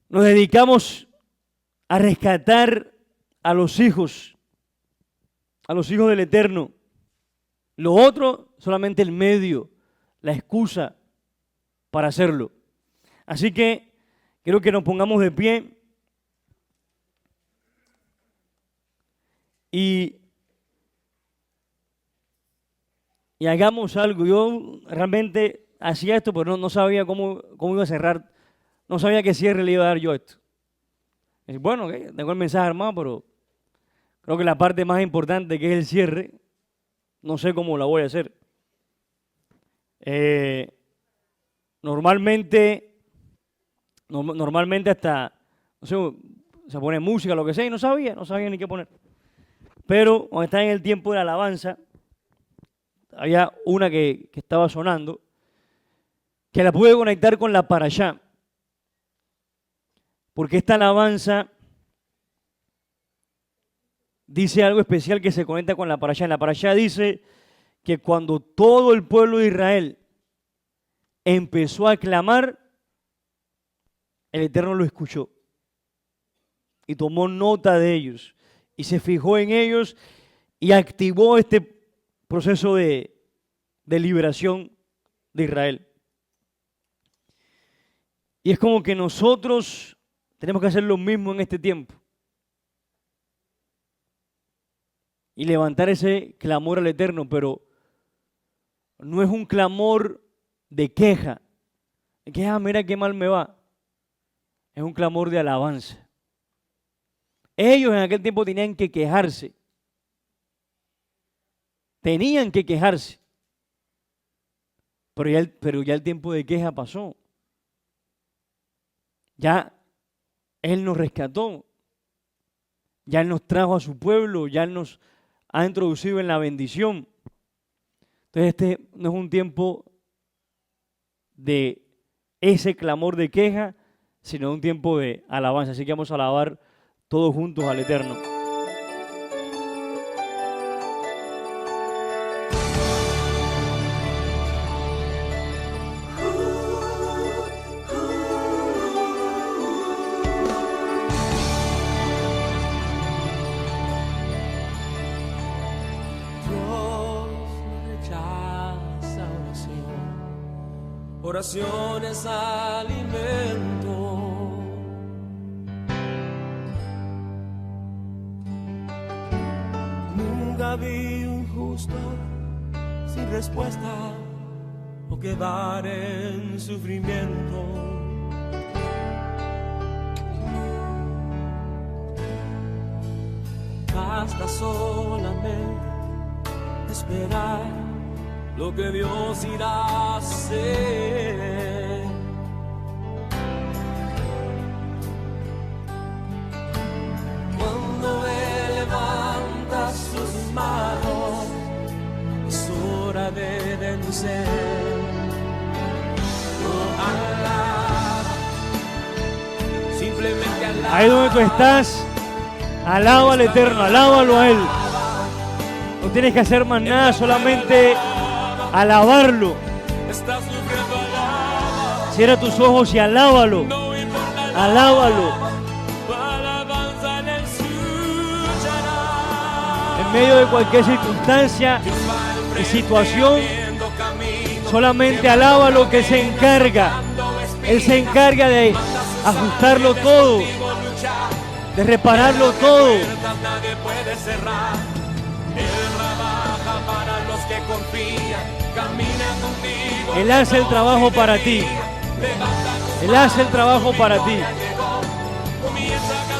Nos dedicamos a rescatar a los hijos del Eterno. Lo otro, solamente el medio, la excusa para hacerlo. Así que quiero que nos pongamos de pie y hagamos algo. Yo realmente hacía esto, pero no sabía cómo iba a cerrar. No sabía qué cierre le iba a dar yo a esto. Y bueno, okay, tengo el mensaje armado, pero creo que la parte más importante, que es el cierre, no sé cómo la voy a hacer. Normalmente hasta, no sé, se pone música, lo que sea, y no sabía ni qué poner. Pero cuando está en el tiempo de la alabanza, había una que estaba sonando, que la pude conectar con la parashá. Porque esta alabanza dice algo especial que se conecta con la parashá. En la parashá dice que cuando todo el pueblo de Israel empezó a clamar, el Eterno lo escuchó y tomó nota de ellos y se fijó en ellos y activó este proceso de liberación de Israel. Y es como que nosotros tenemos que hacer lo mismo en este tiempo y levantar ese clamor al Eterno, pero no es un clamor de queja, mira qué mal me va. Es un clamor de alabanza. Ellos en aquel tiempo tenían que quejarse. Pero ya el tiempo de queja pasó. Ya Él nos rescató. Ya Él nos trajo a su pueblo. Ya Él nos ha introducido en la bendición. Entonces este no es un tiempo de ese clamor de queja, sino un tiempo de alabanza. Así que vamos a alabar todos juntos al Eterno. Oración es alimento, vi un justo sin respuesta o quedar en sufrimiento. Basta solamente esperar lo que Dios irá a hacer. Cuando Él levanta sus manos, es hora de vencer. Simplemente alaba. Ahí donde tú estás, alaba al Eterno, alábalo a Él. No tienes que hacer más nada, solamente alabarlo. Cierra tus ojos y alábalo. Alábalo. En medio de cualquier circunstancia y situación, solamente alábalo, que Él se encarga. Él se encarga de ajustarlo todo, de repararlo todo. Él hace el trabajo para ti. Él hace el trabajo para ti.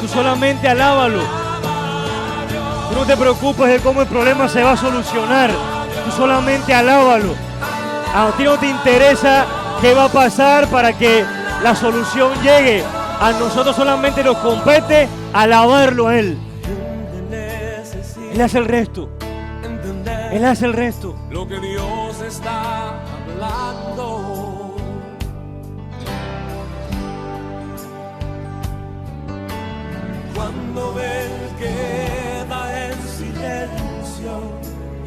Tú solamente alábalo. Tú no te preocupes de cómo el problema se va a solucionar. Tú solamente alábalo. A ti no te interesa qué va a pasar para que la solución llegue. A nosotros solamente nos compete alabarlo a Él. Él hace el resto. Él hace el resto. Lo que Dios está hablando. Cuando Él queda en silencio,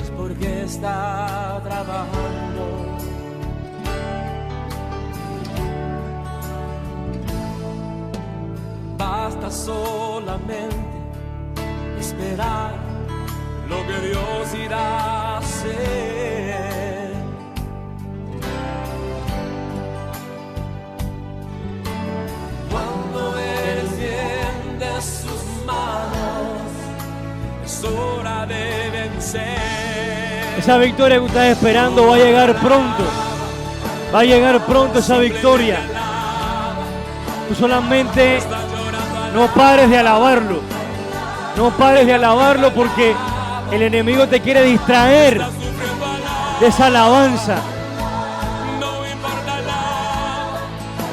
es porque está trabajando. Basta solamente esperar lo que Dios irá a hacer. Cuando Él extiende sus manos, es hora de vencer. Esa victoria que estás esperando va a llegar pronto. Va a llegar pronto esa victoria. Tú solamente no pares de alabarlo. No pares de alabarlo, porque el enemigo te quiere distraer de esa alabanza.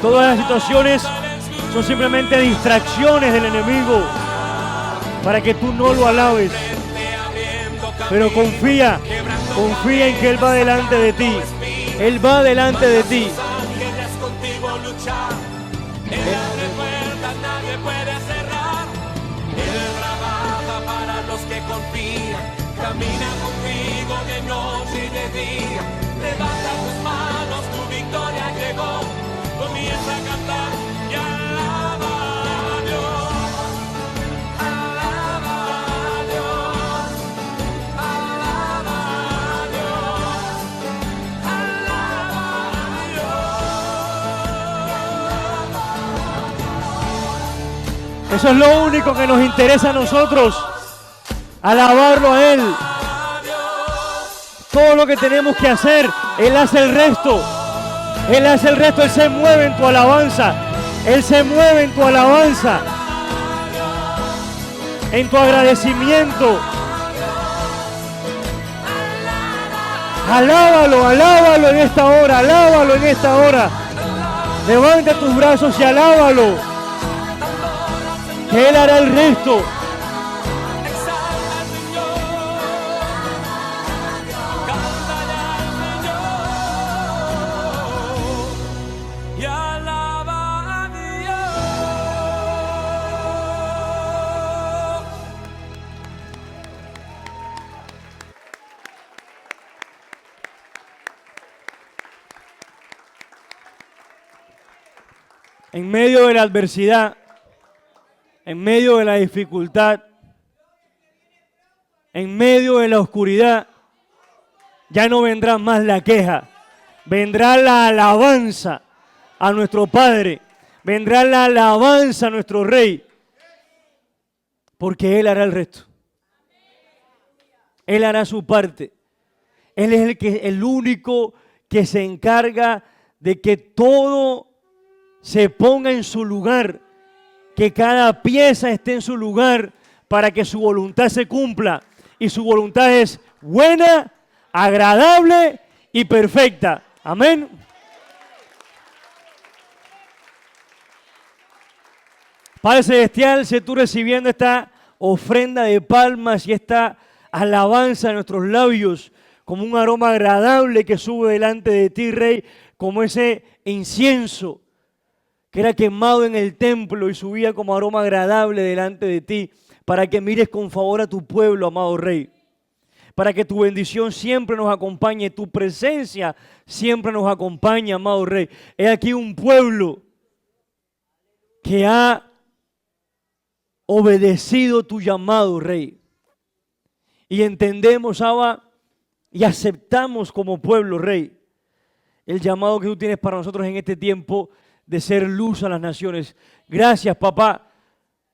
Todas las situaciones son simplemente distracciones del enemigo para que tú no lo alabes. Pero confía en que Él va delante de ti. Él va delante de ti. Camina conmigo de noche y de día. Levanta tus manos, tu victoria llegó. Comienza a cantar y alaba a Dios. Alaba a Dios. Alaba a Dios. Alaba a Dios. Eso es lo único que nos interesa a nosotros. Alabarlo a Él. Todo lo que tenemos que hacer, Él hace el resto. Él hace el resto. Él se mueve en tu alabanza. Él se mueve en tu alabanza, en tu agradecimiento. Alábalo en esta hora. Alábalo en esta hora. Levanta tus brazos y alábalo, que Él hará el resto. En medio de la adversidad, en medio de la dificultad, en medio de la oscuridad, ya no vendrá más la queja, vendrá la alabanza a nuestro Padre, vendrá la alabanza a nuestro Rey, porque Él hará el resto. Él hará su parte. Él es el único que se encarga de que todo se ponga en su lugar, que cada pieza esté en su lugar para que su voluntad se cumpla. Y su voluntad es buena, agradable y perfecta. Amén. Padre Celestial, sé tú recibiendo esta ofrenda de palmas y esta alabanza de nuestros labios como un aroma agradable que sube delante de ti, Rey, como ese incienso que era quemado en el templo y subía como aroma agradable delante de ti, para que mires con favor a tu pueblo, amado Rey, para que tu bendición siempre nos acompañe, tu presencia siempre nos acompañe, amado Rey. He aquí un pueblo que ha obedecido tu llamado, Rey. Y entendemos, Abba, y aceptamos como pueblo, Rey, el llamado que tú tienes para nosotros en este tiempo de ser luz a las naciones. Gracias, papá,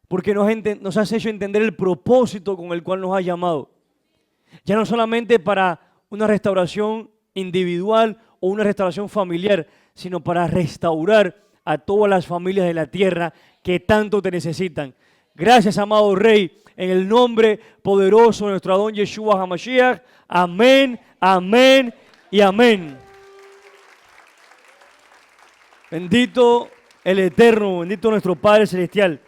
porque nos has hecho entender el propósito con el cual nos has llamado. Ya no solamente para una restauración individual o una restauración familiar, sino para restaurar a todas las familias de la tierra que tanto te necesitan. Gracias, amado Rey, en el nombre poderoso de nuestro Adón Yeshua HaMashiach. Amén, amén y amén. Bendito el Eterno, bendito nuestro Padre Celestial.